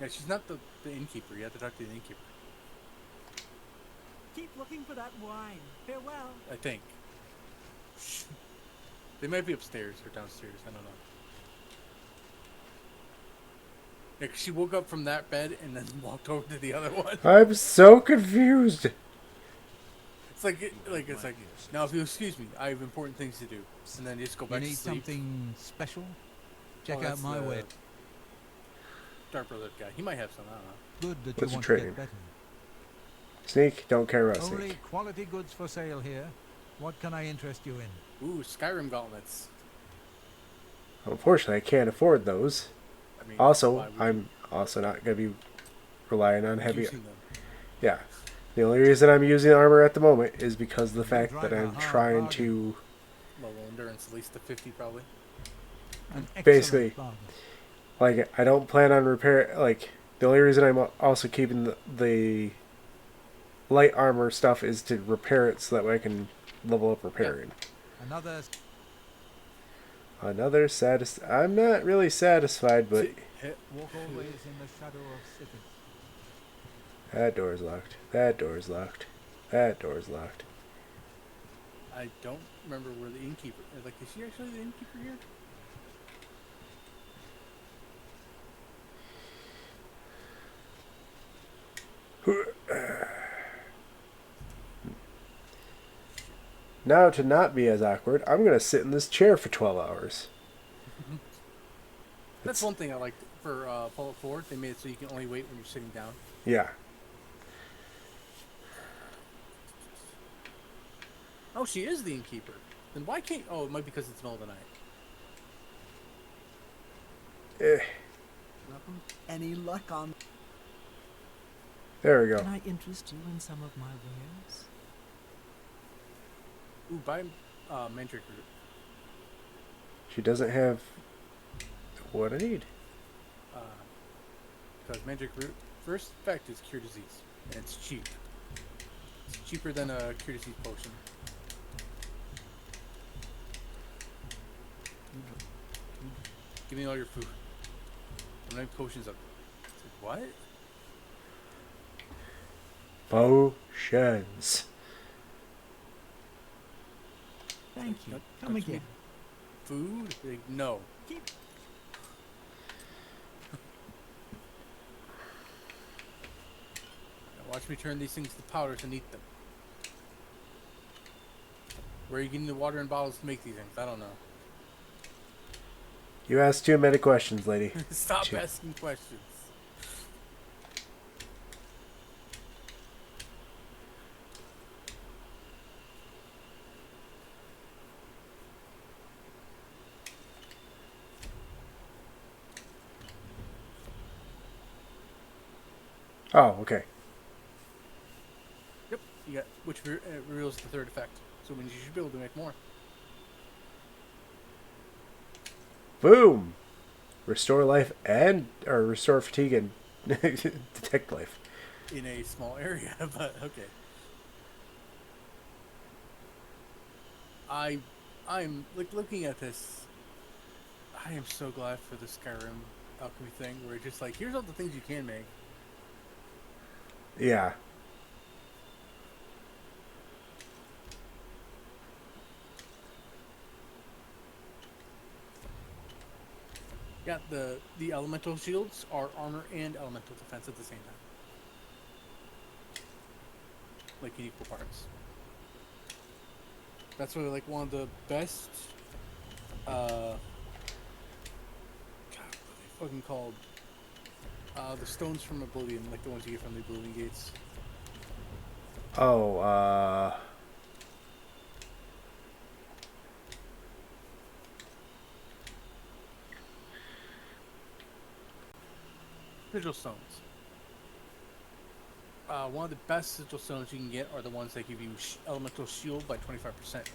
Yeah, she's not the innkeeper. You have to talk to the innkeeper, Keep looking for that wine. Farewell. I think. They might be upstairs or downstairs. I don't know. Yeah, 'cause she woke up from that bed and then walked over to the other one. I'm so confused. It's like now if you excuse me, I have important things to do, and then you just go You back to need sleep. something special? Check out That's my the way. Dark Brother guy. He might have some. I don't know. Good that What's you the want to trade? get better. Sneak, don't care about Only Sneak. quality goods for sale here. What can I interest you in? Ooh, Skyrim gauntlets. Unfortunately, I can't afford those. I mean, Also, why would I'm also not going to be relying on you heavy... using them? Yeah. The only reason I'm using armor at the moment is because of the You fact drive that a I'm hard trying bargain. to... Level endurance at least to 50 probably. An excellent Basically, bargain. Like, I don't plan on repair... Like, the only reason I'm also keeping the light armor stuff is to repair it so that way I can level up repairing. Another Another I'm not really satisfied, but... walk always in the shadow of cities. That door's locked. That door's locked. That door's locked. I don't remember where the innkeeper. Like, is she actually the innkeeper here? Now, to not be as awkward, I'm going to sit in this chair for 12 hours. That's one thing I liked for Fallout 4. They made it so you can only wait when you're sitting down. Yeah. Oh, she is the innkeeper. Then why can't... Oh, it might be because it's the middle of the night. Welcome. Any luck on... There we go. Can I interest you in some of my wares? Ooh, buy mandrake root. She doesn't have what I need. Because mandrake root, first effect is cure disease. And it's cheap. It's cheaper than a cure disease potion. Give me all your food. I'm gonna make potions up. It's like, what? Potions. Thank you. Don't Come touch me. again. Food? Like, no. Keep... Now watch me turn these things to powders and eat them. Where are you getting the water in bottles to make these things? I don't know. You asked too many questions, lady. Stop Shit. asking questions. Oh, okay. Yep, you got which reveals the third effect. So means you should be able to make more. Boom. Restore life or restore fatigue and detect life. In a small area, but okay. I'm like looking at this. I am so glad for the Skyrim alchemy thing, where it's just like, here's all the things you can make. Yeah. Yeah, the elemental shields are armor and elemental defense at the same time. Like in equal parts. That's really like one of the best God, what are they fucking called? The stones from Oblivion, like the ones you get from the Oblivion gates. Oh, Sigil stones. One of the best sigil stones you can get are the ones that give you elemental shield by 25%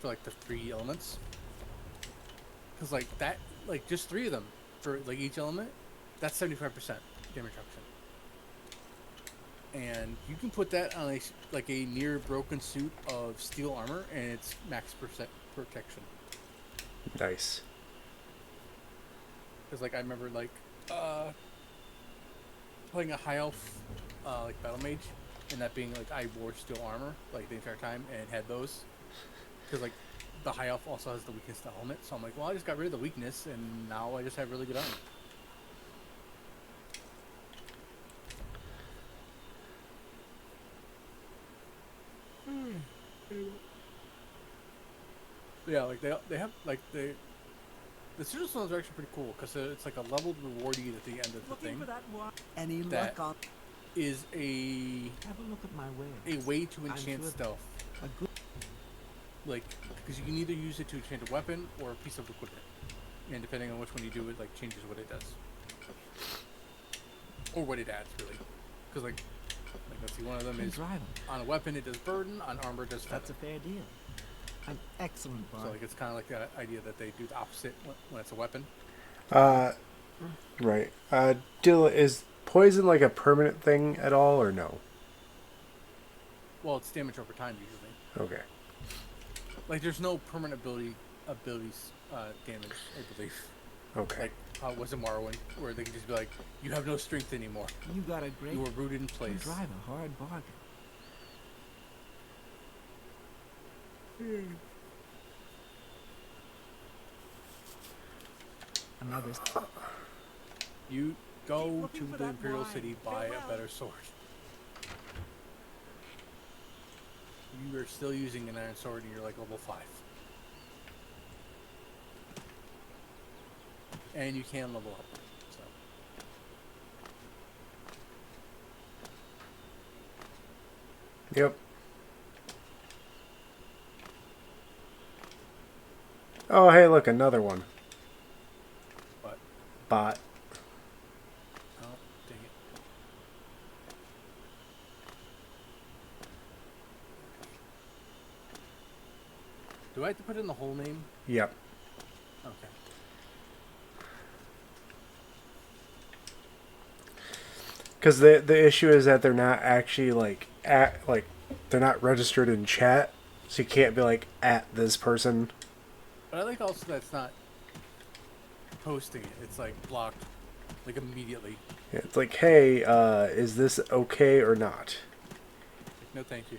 for like the 3 elements. Because like that, like just 3 of them for like each element, that's 75% damage reduction. And you can put that on like a near broken suit of steel armor, and it's max protection. Nice. Because like I remember like playing a high elf like battle mage, and that being like I wore steel armor like the entire time and had those. Because like the high elf also has the weakness to helmet, so I'm like, well, I just got rid of the weakness, and now I just have really good armor. Yeah, like they have like the sigil stones are actually pretty cool because it's like a leveled rewardee at the end of the Looking thing for that one. Any that luck? I'll is a have a look at my wares. way to I'm enchant sure stealth. A good Like, because you can either use it to enchant a weapon or a piece of equipment, and depending on which one you do, it like changes what it does or what it adds, really. Because like let's see, one of them is drive 'em. on a weapon it does burden, on armor it does feather. That's a fair deal. An excellent So bargain. like it's kind of like the idea that they do the opposite when it's a weapon. Right. Is poison like a permanent thing at all, or no? Well, it's damage over time usually. Okay. Like there's no permanent abilities damage, I believe. Okay. Like how it was in Morrowind, where they can just be like, you have no strength anymore. You got a great You were rooted in You place. drive a hard bargain. Another. You go looking to for the that Imperial wine. City, buy a Farewell. better sword. You are still using an iron sword and you're like level 5. And you can level up. So. Yep. Oh, hey, look, another one. But, Bot. oh, dang it. Do I have to put in the whole name? Yep. Okay. Because the issue is that they're not actually they're not registered in chat, so you can't be like at this person. But I like also that it's not posting it. It's like blocked, like immediately. Yeah, it's like, hey, is this okay or not? Like, no thank you.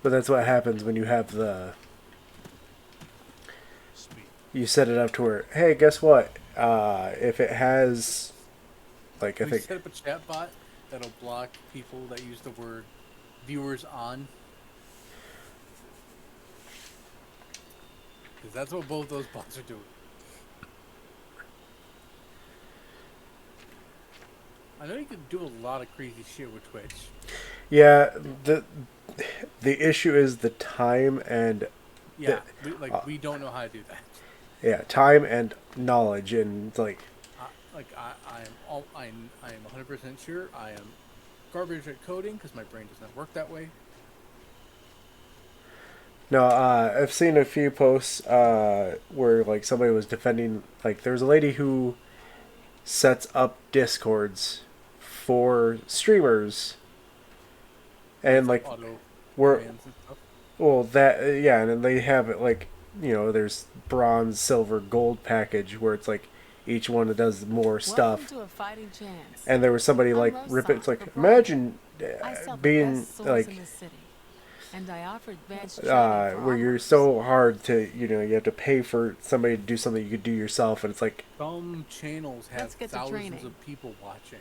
But that's what happens when you have you set it up to where, hey, guess what? If it has, like, I We think, set up a chat bot that'll block people that use the word viewers on. Because that's what both those bots are doing. I know you can do a lot of crazy shit with Twitch. yeah, the issue is the time and Yeah, we don't know how to do that. time and knowledge, and it's like, I am 100% sure I am garbage at coding because my brain does not work that way. no, I've seen a few posts where like somebody was defending, like there's a lady who sets up discords for streamers, and like Auto we're commands and stuff. well that yeah, and then they have it like, there's bronze, silver, gold package where it's like each one that does more stuff. Welcome to a fighting chance. And there was somebody I'm like Rose ripping. It's Song, like, the bride. imagine I sell the being best swords like in the city, and I offered badge training for where you're armorers. so hard to, you have to pay for somebody to do something you could do yourself, and it's like, Some channels have Let's get to thousands training. of people watching.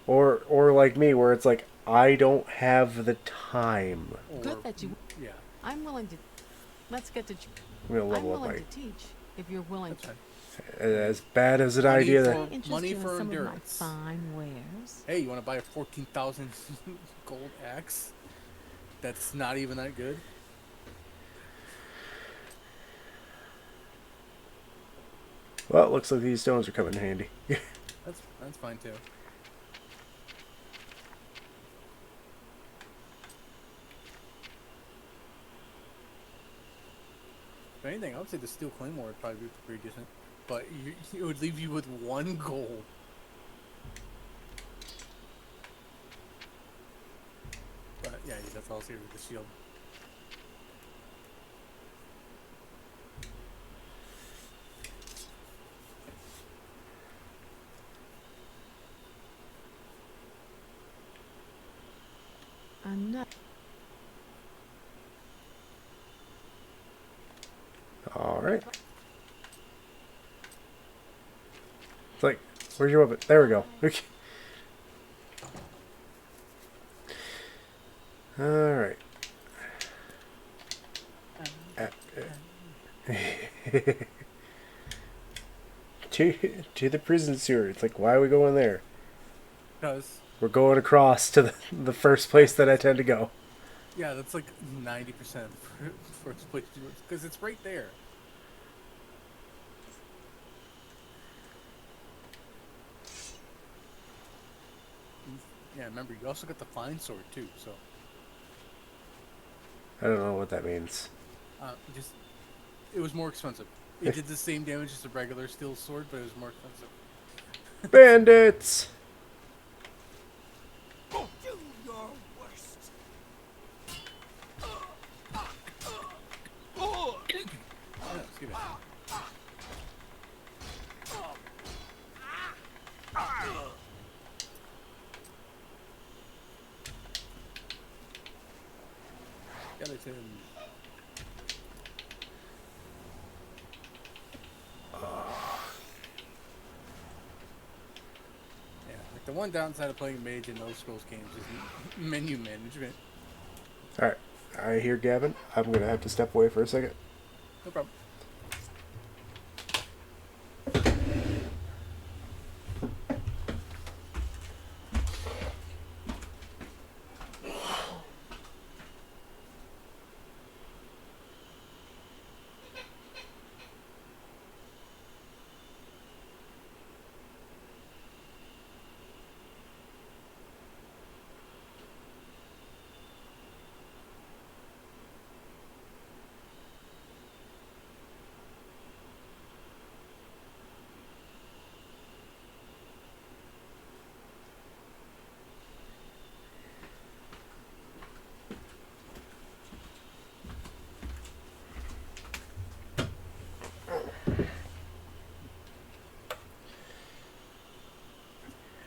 or like me, where it's like, I don't have the time. Or, Good that you. yeah, I'm willing to. Let's get to. I'm gonna I'm level up willing my to teach if you're willing that's to. fine. as bad as an Money idea for- that Interested money in for some endurance. Of my fine wares. Hey, you want to buy a 14,000 gold axe? That's not even that good. well, it looks like these stones are coming in handy. That's fine too. anything, I would say the Steel Claymore would probably be pretty decent. But it would leave you with 1 gold. But yeah, that's all I'll say with the shield. Another. All right. It's like, where's your weapon? There we go. Okay. All right. To the prison sewer. It's like, why are we going there? Because, We're going across to the first place that I tend to go. yeah, that's like 90% of the first place you do it. Because it's right there. Yeah, remember, you also got the fine sword, too, so... I don't know what that means. It was more expensive. It did the same damage as a regular steel sword, but it was more expensive. Bandits! Do your worst. Yeah, excuse me. Skeleton. Yeah, like the one downside of playing mage in those Scrolls games is menu management. Alright, I hear Gavin. I'm going to have to step away for a second. No problem.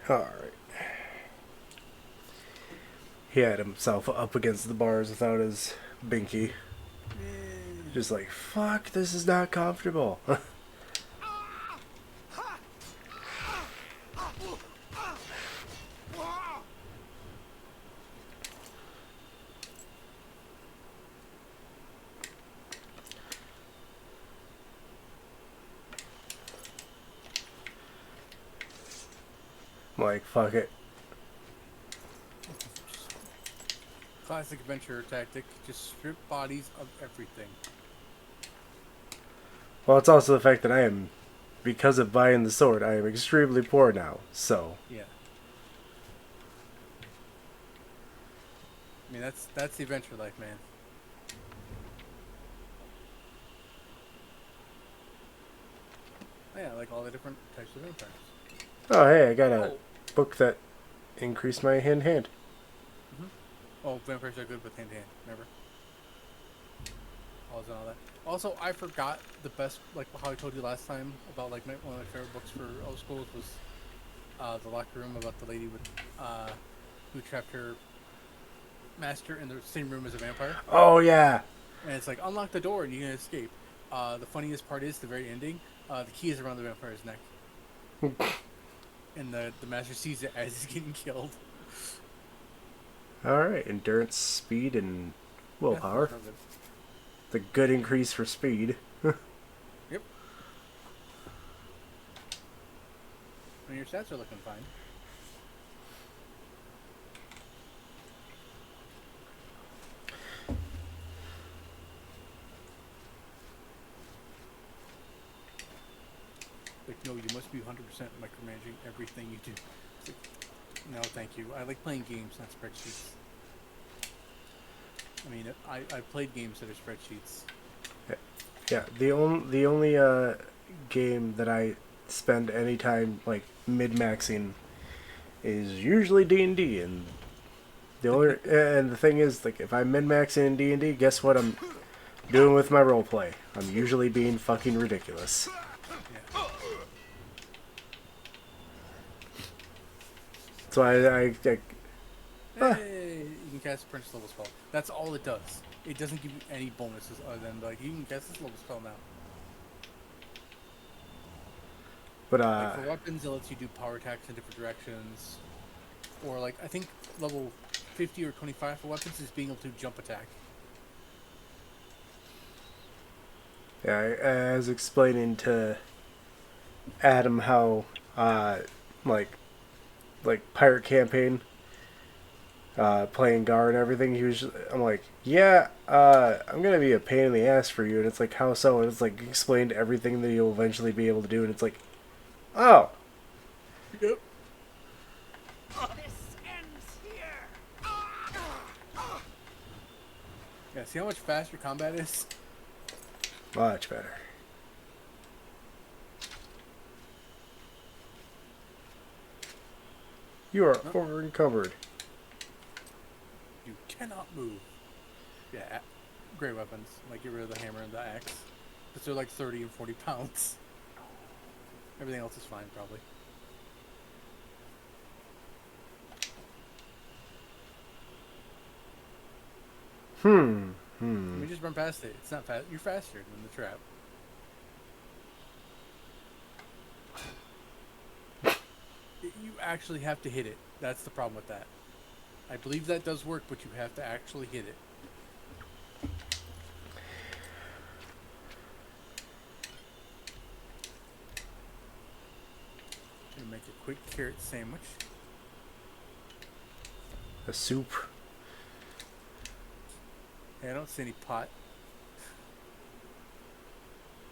Alright. He had himself up against the bars without his binky. Just like, fuck, this is not comfortable. I'm like, fuck it. Classic adventure tactic. Just strip bodies of everything. Well, it's also the fact that I am, because of buying the sword, I am extremely poor now, so. Yeah. I mean, that's the adventure life, man. Oh, yeah, like all the different types of vampires. Oh, hey, I got a book that increased my hand. Oh, vampires are good with hand-to-hand. Remember? All that. Also, I forgot the best, like how I told you last time about like one of my favorite books for old schools was The Locker Room, about the lady with who trapped her master in the same room as a vampire. Oh, yeah. And it's like, unlock the door and you can escape. The funniest part is the very ending. The key is around the vampire's neck. And the master sees it as he's getting killed. Alright, endurance, speed, and willpower. Yeah, good. The good increase for speed. Yep. And your stats are looking fine. Like, no, you must be 100% micromanaging everything you do. It's like, no, thank you. I like playing games, not spreadsheets. I mean, I played games that are spreadsheets. Yeah. Yeah, the only game that I spend any time like mid-maxing is usually D&D, and the thing is, like, if I'm min-maxing in D&D, guess what I'm doing with my roleplay? I'm usually being fucking ridiculous. Yeah. So Hey, you can cast a princess level spell. That's all it does. It doesn't give you any bonuses other than like you can cast this level spell now. but Like for weapons, it lets you do power attacks in different directions. Or like I think level 50 or 25 for weapons is being able to jump attack. yeah, I was explaining to Adam how like pirate campaign playing Gar and everything. I'm like, yeah, I'm gonna be a pain in the ass for you, and it's like, how so? And it's like explained everything that you'll eventually be able to do, and it's like, oh, Yep. This ends here. Yeah, see how much faster combat is? much better. You are over encumbered. You cannot move. Yeah, great weapons. Like get rid of the hammer and the axe. Because they're like 30 and 40 pounds. Everything else is fine, probably. Let me just run past it. It's not fast. You're faster than the trap. You actually have to hit it. That's the problem with that. I believe that does work, but you have to actually hit it. Gonna make a quick carrot sandwich. A soup. Hey, I don't see any pot.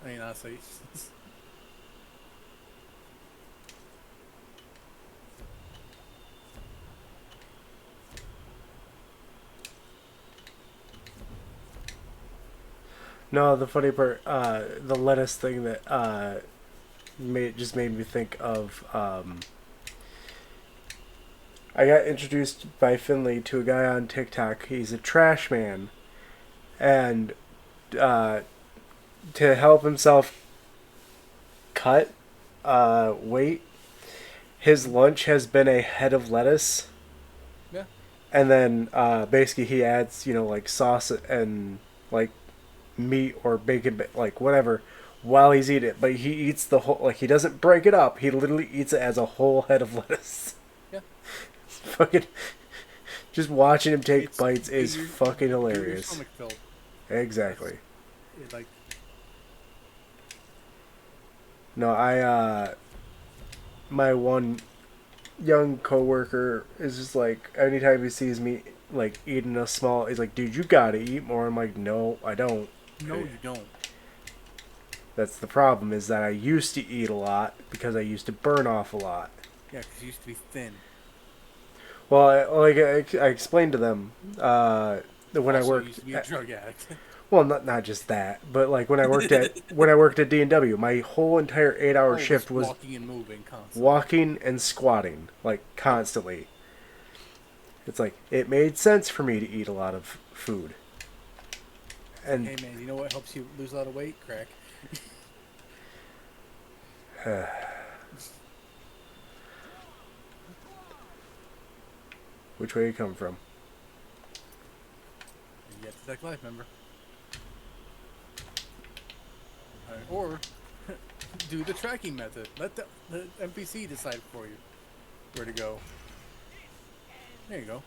I mean, honestly. No, the funny part, the lettuce thing that made me think of. I got introduced by Finley to a guy on TikTok. He's a trash man, and to help himself cut weight, his lunch has been a head of lettuce. Yeah. And then basically he adds, like sauce and like meat or bacon, like whatever, while he's eating it. But he eats the whole, like he doesn't break it up. He literally eats it as a whole head of lettuce. Yeah. It's fucking, just watching him take It's bites is your- fucking your hilarious. stomach filled. Exactly. It, like, No, my one young coworker is just like, anytime he sees me like eating a small, he's like, dude, you gotta eat more. I'm like, no, I don't. no, you don't. That's the problem, is that I used to eat a lot because I used to burn off a lot. Yeah, because you used to be thin. Well, I explained to them when I Also, you worked. used to be a drug addict. Well, not just that, but like when I worked at D&W, my whole entire 8-hour shift was walking and moving constantly. walking and squatting, like constantly. It's like, it made sense for me to eat a lot of food. And Hey man, you know what helps you lose a lot of weight? Crack. which way you come from? You get to Tech Life, remember? Or do the tracking method. Let the NPC decide for you where to go. There you go.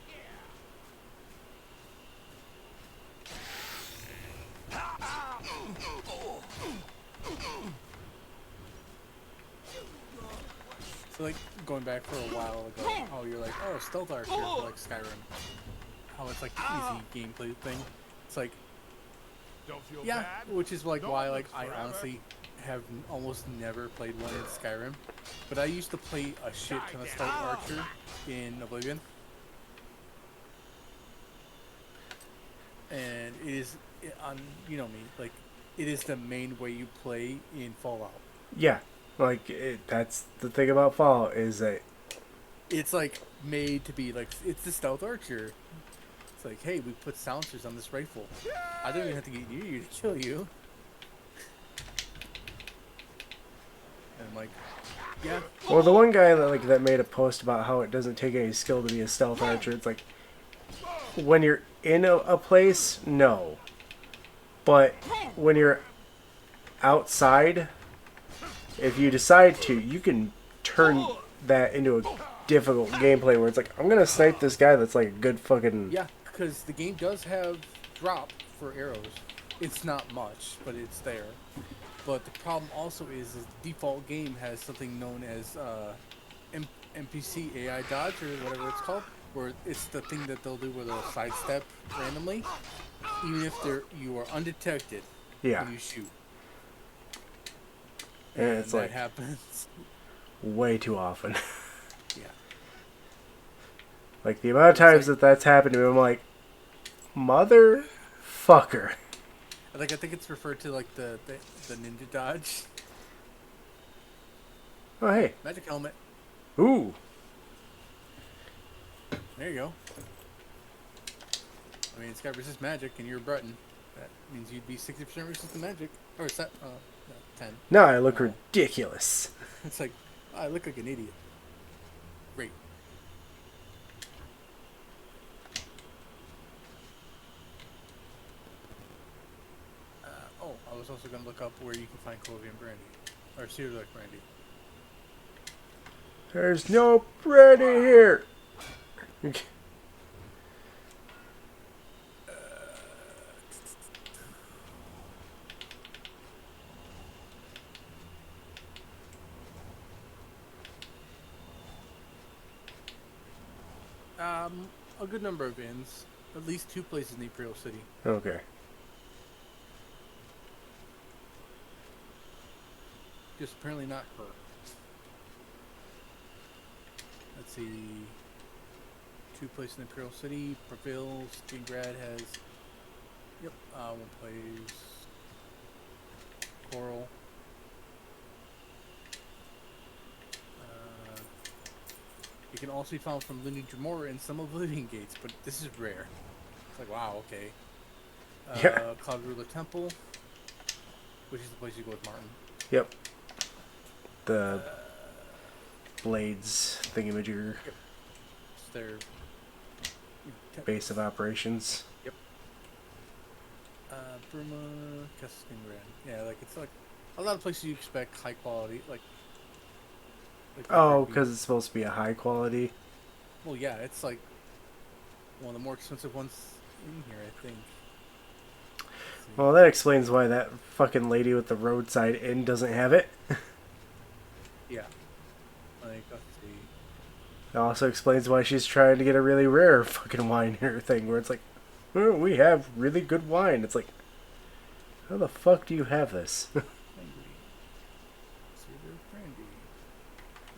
So like going back for a while ago, oh you're like, oh stealth archer for like Skyrim. How it's like the easy gameplay thing. It's like Don't feel yeah, bad. which is like No why one like lives I forever. honestly have almost never played one in Skyrim. But I used to play a shit ton of stealth archer in Oblivion. And it is on, you know me, like it is the main way you play in Fallout. Yeah, like that's the thing about Fallout is that It's like made to be like it's the stealth archer. It's like, hey, we put silencers on this rifle. I don't even have to get near you to kill you. And I'm like, yeah, well, the one guy that made a post about how it doesn't take any skill to be a stealth archer. It's like when you're in a place, no, but when you're outside, if you decide to, you can turn that into a difficult gameplay where it's like, I'm gonna snipe this guy that's like a good fucking... yeah, because the game does have drop for arrows. It's not much, but it's there. But the problem also is the default game has something known as NPC AI dodge or whatever it's called, where it's the thing that they'll do where they'll sidestep randomly, even if you are undetected Yeah. when you shoot. And it's that like happens. way too often. Yeah. Like the amount of times that's happened to me, I'm like, motherfucker. I think it's referred to like the ninja dodge. Oh hey, Magic helmet. ooh, There you go. I mean, it's got resist magic, and you're a Breton. That means you'd be 60% resistant magic, or 10. now I look ridiculous. It's like, I look like an idiot. Great. I was also going to look up where you can find Clovian brandy. Or Cedar brandy. There's no brandy here. A good number of inns. At least 2 places in Imperial City. Okay. Just apparently not her. Let's see. 2 places in Imperial City. Prevail, Stingrad has. Yep. 1 place. Coral. It can also be found from Lineage Dremora in some Oblivion gates, but this is rare. It's like, wow, okay. Yeah. Cloud Ruler Temple, which is the place you go with Martin. Yep. The blades thingamajigger. Yep. It's their Base of operations. Yep. Burma, Kestingrad. Yeah, like it's like a lot of places you expect high quality, like Oh, because it's supposed to be a high quality. well, yeah, it's like one of the more expensive ones in here, I think. Well, that explains why that fucking lady with the roadside inn doesn't have it. Yeah. Like, let's see. It also explains why she's trying to get a really rare fucking wine in her thing, where it's like, oh, we have really good wine. It's like, how the fuck do you have this?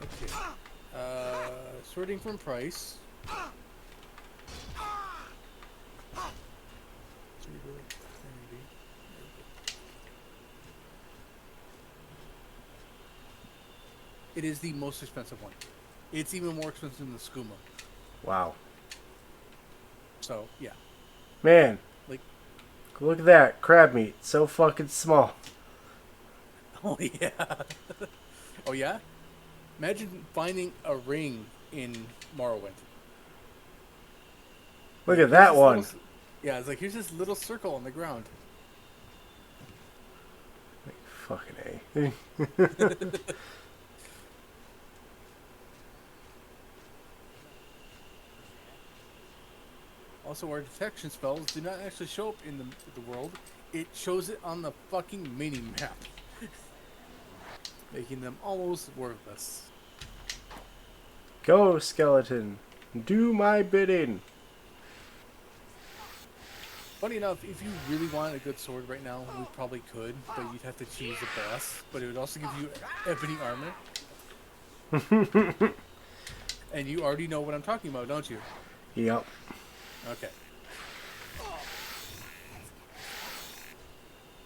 Okay. Sorting from price. It is the most expensive one. It's even more expensive than the skooma. Wow. So, yeah. Man. Like, look at that. Crab meat. So fucking small. oh, yeah. Oh, yeah? Imagine finding a ring in Morrowind. Look at that one. Yeah, it's like, here's this little circle on the ground. Fucking A. Also, our detection spells do not actually show up in the world. It shows it on the fucking mini-map. Making them almost worthless. Go, skeleton. Do my bidding. Funny enough, if you really wanted a good sword right now, we probably could, but you'd have to choose a boss. But it would also give you ebony armor. And you already know what I'm talking about, don't you? Okay.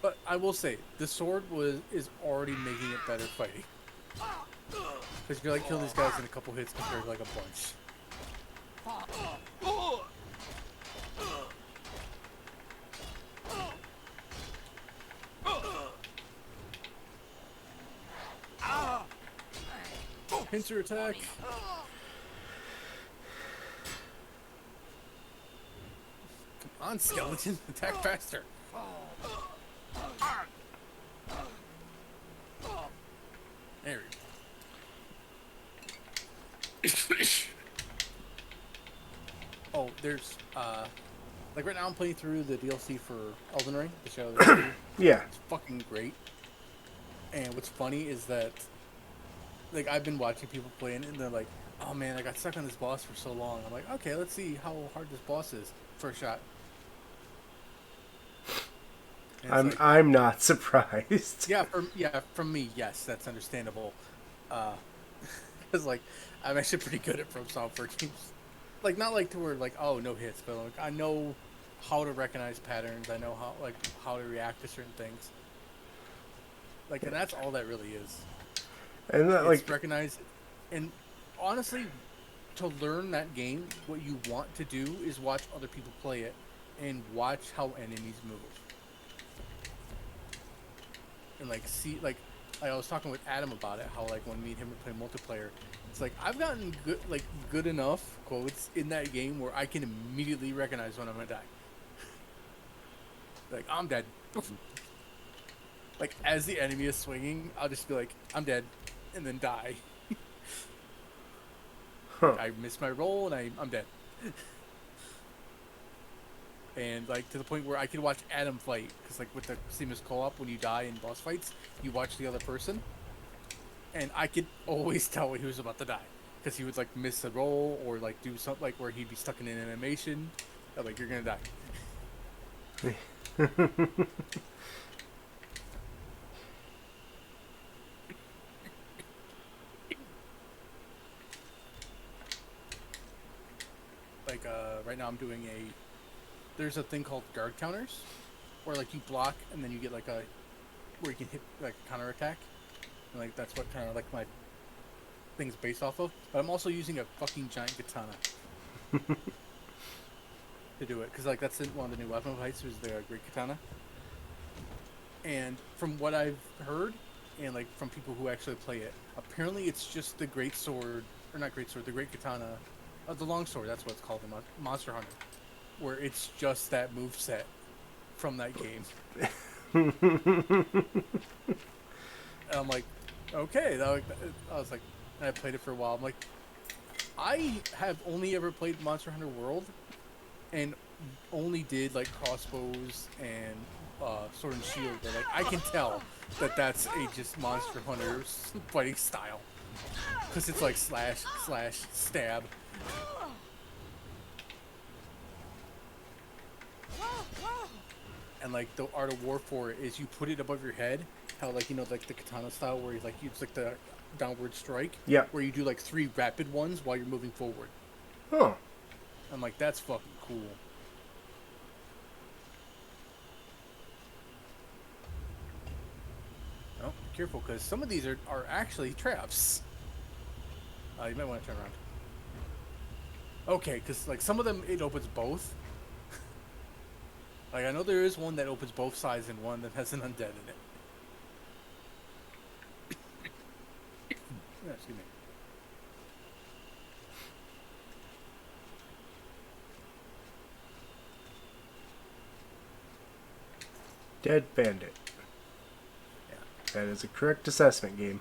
But I will say, the sword is already making it better fighting. Because you're like killing these guys in a couple hits compared to like a bunch. Pincer attack. Come on, skeleton, attack faster. There we go. Oh, there's like right now I'm playing through the DLC for Elden Ring, the Shadow of the Tomb. Yeah. It's fucking great. And what's funny is that like I've been watching people playing it and they're like, "Oh man, I got stuck on this boss for so long." I'm like, "Okay, let's see how hard this boss is." First shot. And it's like, I'm not surprised. from me, yes, that's understandable. Because like I'm actually pretty good at From Software games. Like not like to where like oh no hits, but like I know how to recognize patterns. I know how to react to certain things. Like and that's all that really is. And that, It's like recognize, and honestly, to learn that game, what you want to do is watch other people play it, and watch how enemies move. And like see like I was talking with Adam about it, how like when me and him were playing multiplayer, it's like I've gotten good enough quotes in that game where I can immediately recognize when I'm gonna die. Like I'm dead. Like as the enemy is swinging, I'll just be like I'm dead, and then die. huh. I missed my roll and I'm dead. And like to the point where I can watch Adam fight because like with the seamless co-op, when you die in boss fights, you watch the other person, and I could always tell when he was about to die because he would like miss a roll or like do something like where he'd be stuck in an animation. I'm like you're gonna die. Like right now I'm doing there's a thing called guard counters where like you block and then you get like where you can hit like counter attack, and like that's what kind of like my thing's based off of. But I'm also using a fucking giant katana to do it because like that's one of the new weapon fights is the great katana. And from what I've heard and like from people who actually play it, apparently it's just the great sword or not great sword, the great katana. The long sword, that's what it's called in Monster Hunter, where it's just that move set from that game. And I'm like, okay. I was like, and I played it for a while. I'm like, I have only ever played Monster Hunter World, and only did like crossbows and sword and shield. But like, I can tell that that's a just Monster Hunter fighting style, because it's like slash stab. And like the art of war for it is you put it above your head, how like like the katana style where you like it's like the downward strike. Yeah. Where you do like 3 rapid ones while you're moving forward. Huh. I'm like that's fucking cool. Oh, be careful because some of these are actually traps. You might want to turn around. Okay, because like some of them it opens both. Like I know there is one that opens both sides and one that has an undead in it. Excuse me. Dead Bandit. Yeah. That is a correct assessment game.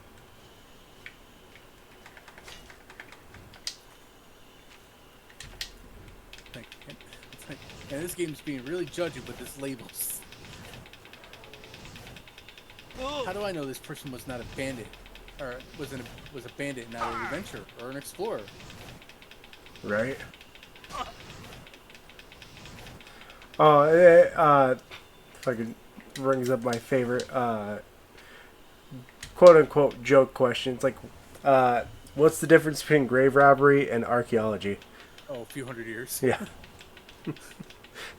And this game's being really judgy with its labels. How do I know this person was not a bandit, or was a bandit, not an adventurer or an explorer? Right. Oh, fucking brings up my favorite quote unquote joke question. It's like, what's the difference between grave robbery and archaeology? Oh, a few hundred years. Yeah.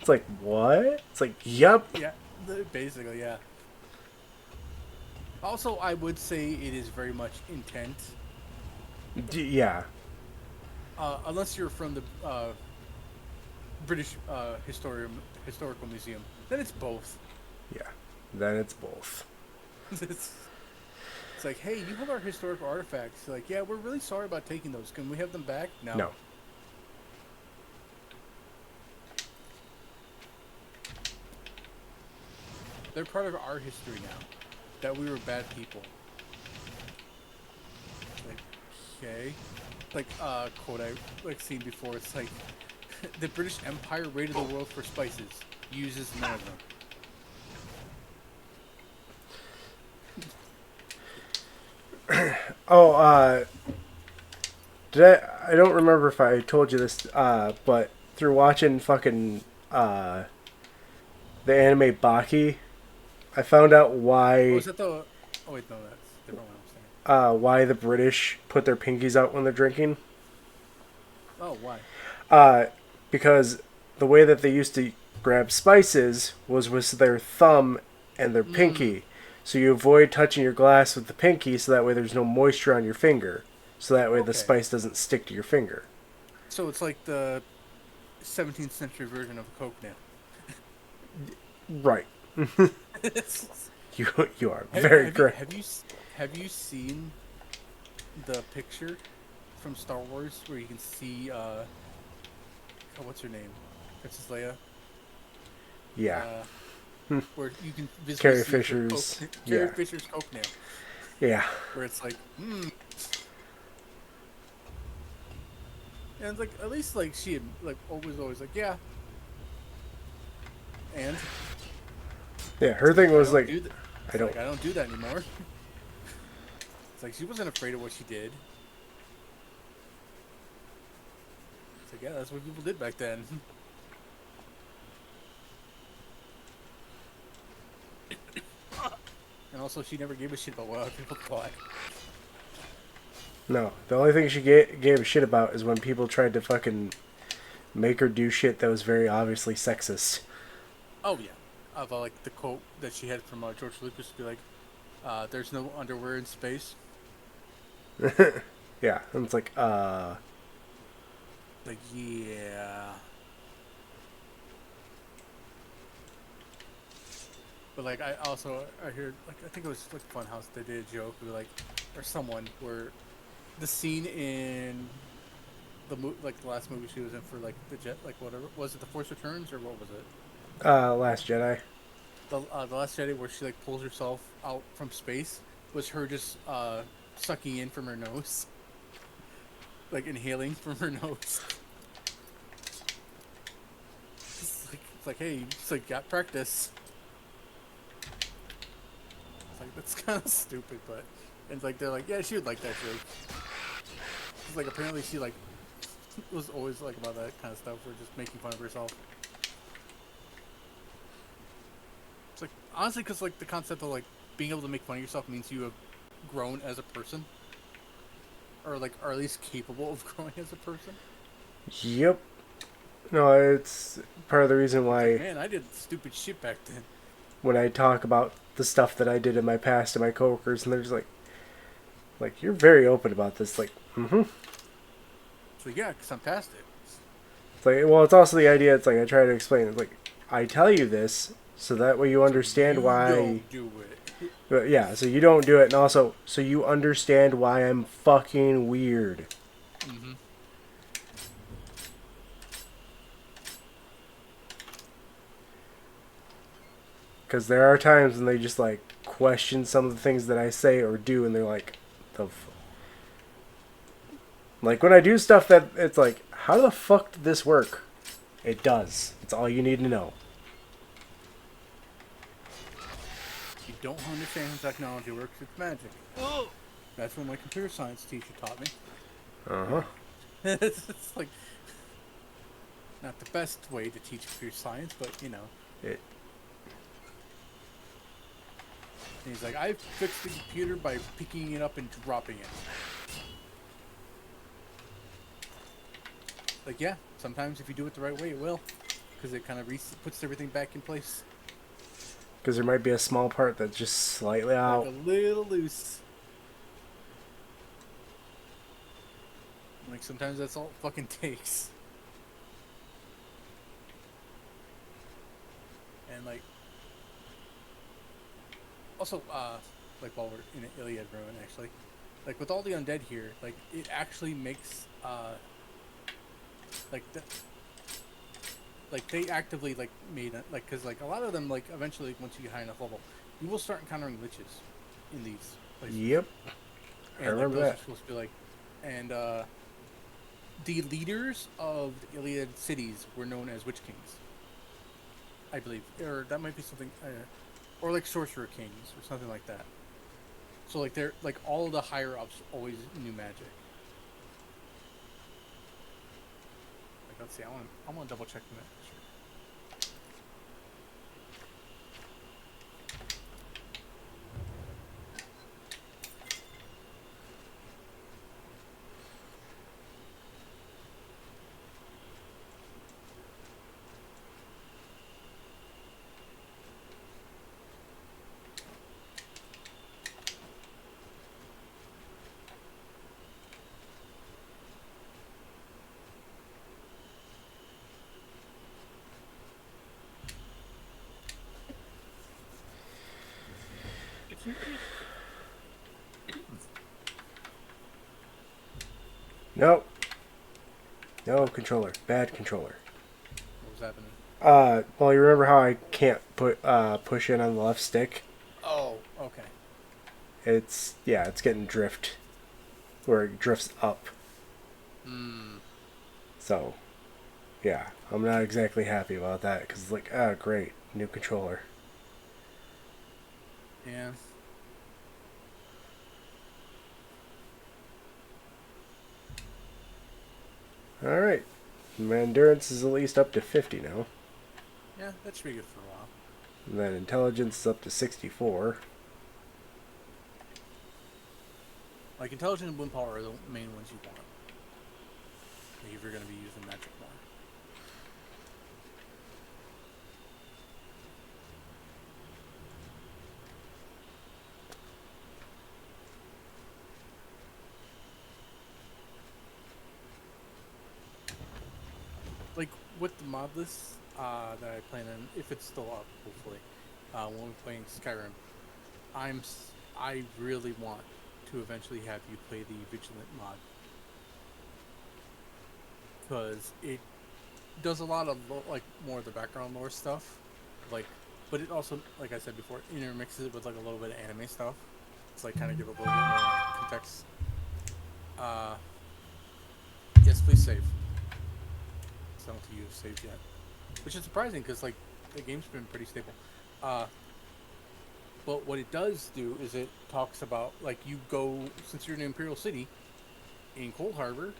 It's like, what? It's like, yep. Yeah, basically, yeah. Also, I would say it is very much intent. Yeah, Unless you're from the British Historical Museum, then it's both. yeah. Then it's both. it's, it's like, hey, you have our historical artifacts. Like, yeah, we're really sorry about taking those. Can we have them back? No. No. They're part of our history now. That we were bad people. Like, okay. Like, quote I seen before. It's like, the British Empire raided the world for spices. Uses none of them. Oh, did I don't remember if I told you this, but through watching fucking, the anime Baki, I found out Oh, why, is that the... Oh, wait, no, that's the different one I'm saying. why the British put their pinkies out when they're drinking. Oh, why? Because the way that they used to grab spices was with their thumb and their pinky. So you avoid touching your glass with the pinky, so that way there's no moisture on your finger. So that way the Okay. spice doesn't stick to your finger. So it's like the 17th century version of a Coke now. Right. You are very correct. Have you seen the picture from Star Wars where you can see what's her name, Princess Leia? Yeah. Where you can visibly Carrie see her Fisher's. Coke, Yeah. Carrie Fisher's Coke nail, Yeah. where it's like, and it's like at least like she had like always like yeah, and Yeah. Her thing was like, I don't do that anymore. It's like she wasn't afraid of what she did. It's like, yeah, that's what people did back then. And also, she never gave a shit about what other people thought. No. The only thing she gave a shit about is when people tried to fucking make her do shit that was very obviously sexist. Oh yeah, of like the quote that she had from George Lucas to be like, "There's no underwear in space." Yeah. And it's like, Like, yeah. But like, I heard like I think it was like Funhouse. They did a joke, where, like, or someone where the scene in the like the last movie she was in for like the jet, like whatever was it, The Force Returns or what was it? Last Jedi. The Last Jedi, where she like pulls herself out from space, was her just sucking in from her nose, like inhaling from her nose. It's like, hey, it's like got practice. It's like that's kind of stupid, but and like they're like, yeah, she would like that joke. It's like apparently she like was always like about that kind of stuff, or just making fun of herself. It's like honestly, because like the concept of like being able to make fun of yourself means you have grown as a person, or like are at least capable of growing as a person. Yep. No, it's part of the reason why Man, I did stupid shit back then. when I talk about the stuff that I did in my past to my coworkers, and they're just like you're very open about this. Like, So yeah, because I'm past it. It's like, well, it's also the idea. It's like I try to explain. It's like I tell you this so that way you understand why. Don't do it. But yeah, so you don't do it, and also so you understand why I'm fucking weird. Mm-hmm. Because there are times when they just like question some of the things that I say or do, and they're like, like when I do stuff that it's like, how the fuck did this work? It does. It's all you need to know. You don't understand how technology works. It's magic. That's what my computer science teacher taught me. It's like not the best way to teach computer science, but you know. It. And he's like, I fixed the computer by picking it up and dropping it. Like, yeah, sometimes if you do it the right way, it will. Because it kind of puts everything back in place. Because there might be a small part that's just slightly Like out. a little loose. Like sometimes that's all it fucking takes. And like also, like while we're in Iliad Ruin, actually, like with all the undead here, like it actually makes like the like they actively like made it like because like a lot of them like eventually once you get high enough level, you will start encountering liches in these places. Yep. I And like remember those are that. supposed to be like, and the leaders of the Iliad cities were known as Witch Kings, I believe, or that might be something, or like Sorcerer Kings or something like that. So like they're like all the higher ups always knew magic. Like let's see, I want to double check that. Sure. Nope. No controller. Bad controller. What was happening? Well, you remember how I can't push in on the left stick? Oh, okay. It's getting drift, where it drifts up. Hmm. So, yeah, I'm not exactly happy about that because it's like, ah, great, new controller. Yeah. All right, my endurance is at least up to 50 now, Yeah, that should be good for a while. and then intelligence is up to 64. Like intelligence and willpower are the main ones you want. Like if you're going to be using magic more. Like with the mod list that I plan on, if it's still up, hopefully, when we're playing Skyrim, I really want to eventually have you play the Vigilant mod because it does a lot of like more of the background lore stuff, like, but it also, like I said before, intermixes it with like a little bit of anime stuff. It's like kind of give a little bit more context. Uh, yes, please save. So I don't think you've saved yet, which is surprising because like the game's been pretty stable. Uh, but what it does do is it talks about like you go since you're in Imperial City in Cold Harbor,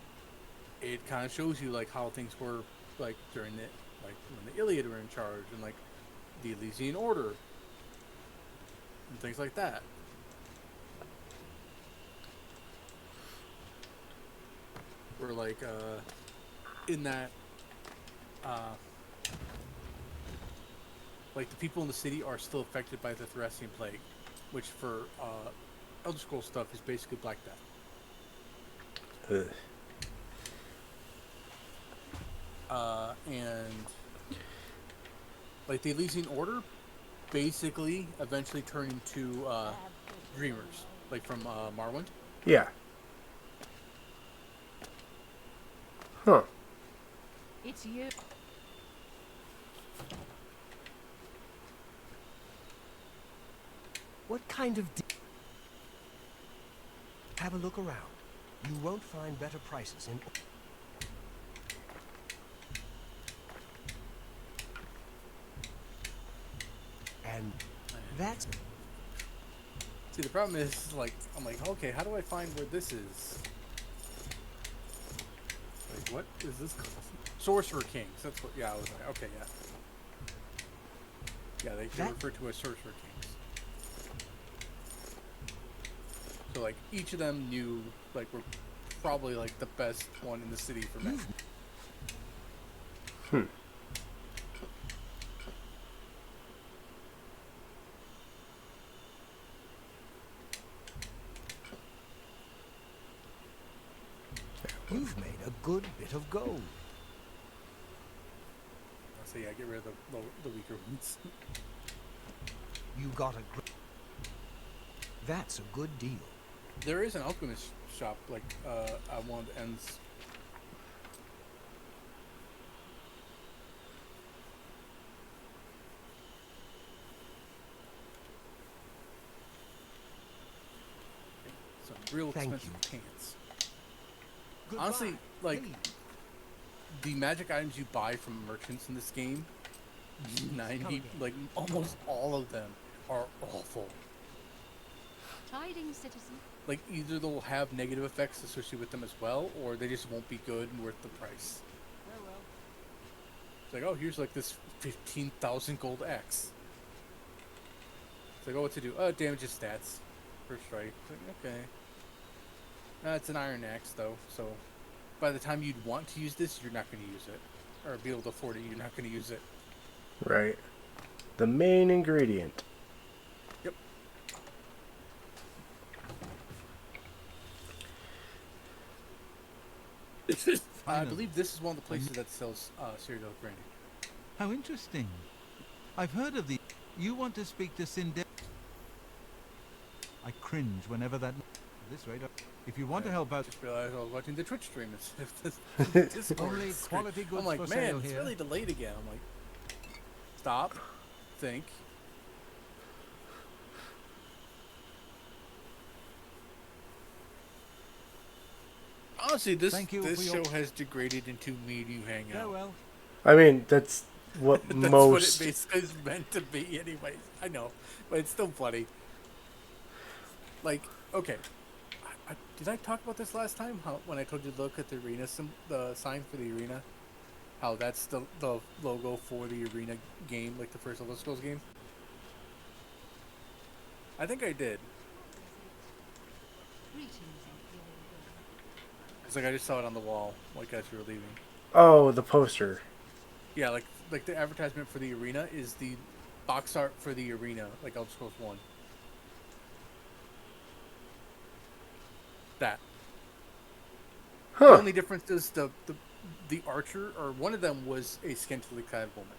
it kind of shows you like how things were like during the like when the Iliad were in charge and like the Elysian Order and things like that. Where like in that like the people in the city are still affected by the Thracian plague, which for Elder Scrolls stuff is basically Black Death. Ugh. And like the Elysian Order basically eventually turn into dreamers, like from Morrowind. Yeah. Huh. It's you. What kind of... Have a look around. You won't find better prices in... And that's... See, the problem is, like, I'm like, okay, how do I find where this is? Like, what is this called? Sorcerer Kings. That's what. Yeah, I was like, okay, yeah. Yeah, they refer to as Sorcerer Kings. So, like, each of them knew, like, were probably, like, the best one in the city for men. good bit of gold. So yeah, get rid of the weaker ones. You got a That's a good deal. There is an alchemist shop, like, at one of the ends. Some real Thank expensive pants. Goodbye. Honestly, like, Please. the magic items you buy from merchants in this game, Come 90, again. like, almost all of them are awful. Tidings, citizen. Like, either they'll have negative effects associated with them as well, or they just won't be good and worth the price. Farewell. It's like, oh, here's like this 15,000 gold X. It's like, oh, what's it do? Oh, it damages stats. First strike. It's like, okay. It's an iron axe, though, so by the time you'd want to use this, you're not going to use it. Or be able to afford it, you're not going to use it. Right. The main ingredient. Yep. I believe this is one of the places that sells cereal brandy. How interesting. I've heard of the... You want to speak to Cinder... I cringe whenever that... This rate, if you want to help out... Just realized I was watching the Twitch stream. It's Discord Only stream. quality goods I'm like, for man, sale it's here. really delayed again. I'm like, stop, think. Honestly, this Thank you this for show your- has degraded into me and you hang out. Farewell. I mean, that's what That's most. what it basically is meant to be, anyways. I know, but it's still funny. Like, okay, did I talk about this last time? How when I told you to look at the arena, the sign for the arena, how that's the logo for the arena game, like the first Elder Scrolls game. I think I did. Greetings, Imperial. It's like I just saw it on the wall, like as you were leaving. Oh, the poster. Yeah, like the advertisement for the arena is the box art for the arena, like Elder Scrolls 1. That. The Huh. only difference is the archer, or one of them was a scantily clad woman.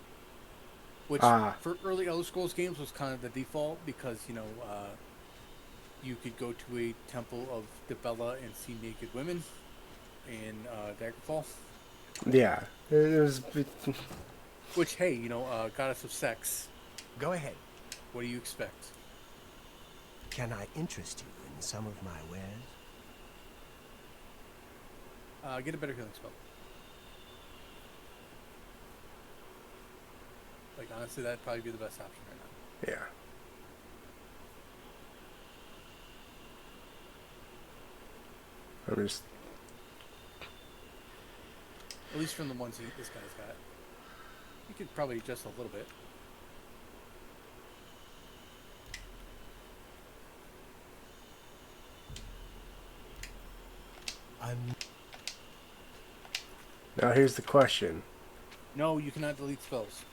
Which, for early Elder Scrolls games, was kind of the default, because, you know, you could go to a temple of Dibella and see naked women in Daggerfall. Yeah. It was. Which, hey, you know, goddess of sex, Go ahead. what do you expect? Can I interest you in some of my wares? Get a better healing spell. Like, honestly, that'd probably be the best option right now. Yeah. I'm just. At least from the ones this guy's got. You could probably adjust a little bit. Now here's the question. No, you cannot delete spells.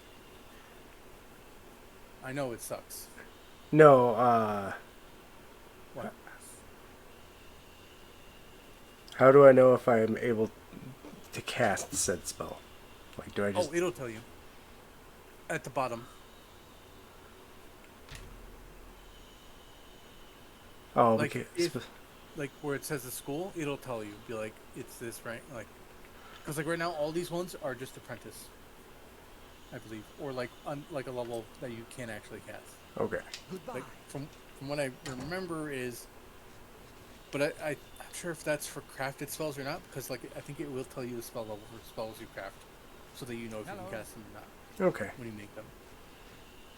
I know it sucks. No, What? how do I know if I am able to cast said spell? Like, do I just... Oh, it'll tell you. At the bottom. Oh, Like, okay. if, like where it says the school, it'll tell you. Be like, it's this rank. Like, because like right now, all these ones are just apprentice, I believe, or like like a level that you can actually cast. Okay. Goodbye. Like from what I remember is, but I'm not sure if that's for crafted spells or not, because like I think it will tell you the spell level for spells you craft, so that you know if you Hello. can cast them or not Okay. when you make them.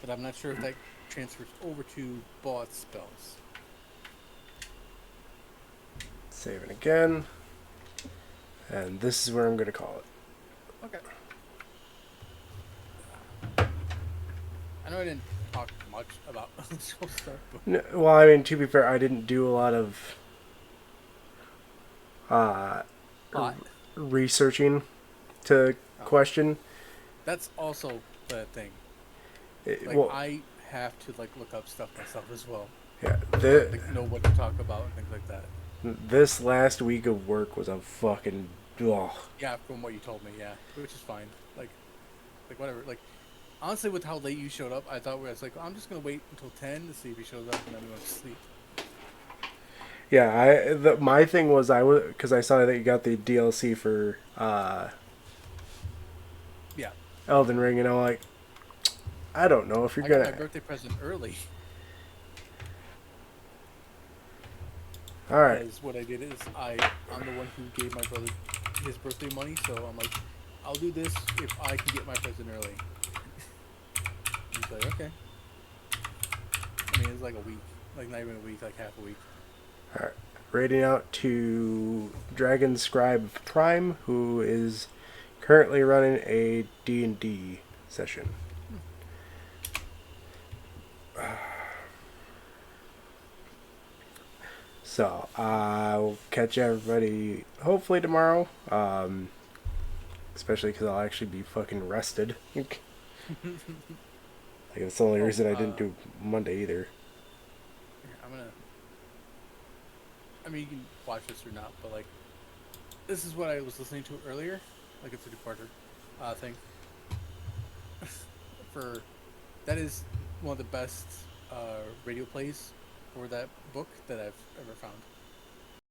But I'm not sure if that transfers over to bought spells. Saving again. And this is where I'm going to call it. Okay. I know I didn't talk much about school stuff, but No, well, I mean, to be fair, I didn't do a lot of But researching to question. that's also the thing. It, Like well, I have to like look up stuff myself as well. yeah, Like know what to talk about and things like that. this last week of work was a fucking ugh. Yeah, from what you told me, yeah, which is fine. Like whatever. Like honestly, with how late you showed up, I thought I was like, I'm just gonna wait until 10 to see if he shows up, and then we went to sleep. Yeah, my thing was because I saw that you got the DLC for Yeah, Elden Ring, and I'm like, I don't know if you're I got gonna. my birthday present early All right, because what I did is I'm the one who gave my brother his birthday money, so I'm like, I'll do this if I can get my present early. He's like, okay. I mean, it's like a week, like not even a week, like half a week. all right. Rating out to Dragon Scribe Prime, who is currently running a D&D session. So I'll catch everybody hopefully tomorrow. Especially because I'll actually be fucking rested. Like that's the only reason I didn't do Monday either. Here, I mean, you can watch this or not, but like, this is what I was listening to earlier. Like, it's a two-parter thing. For that is one of the best radio plays for that book that I've ever found.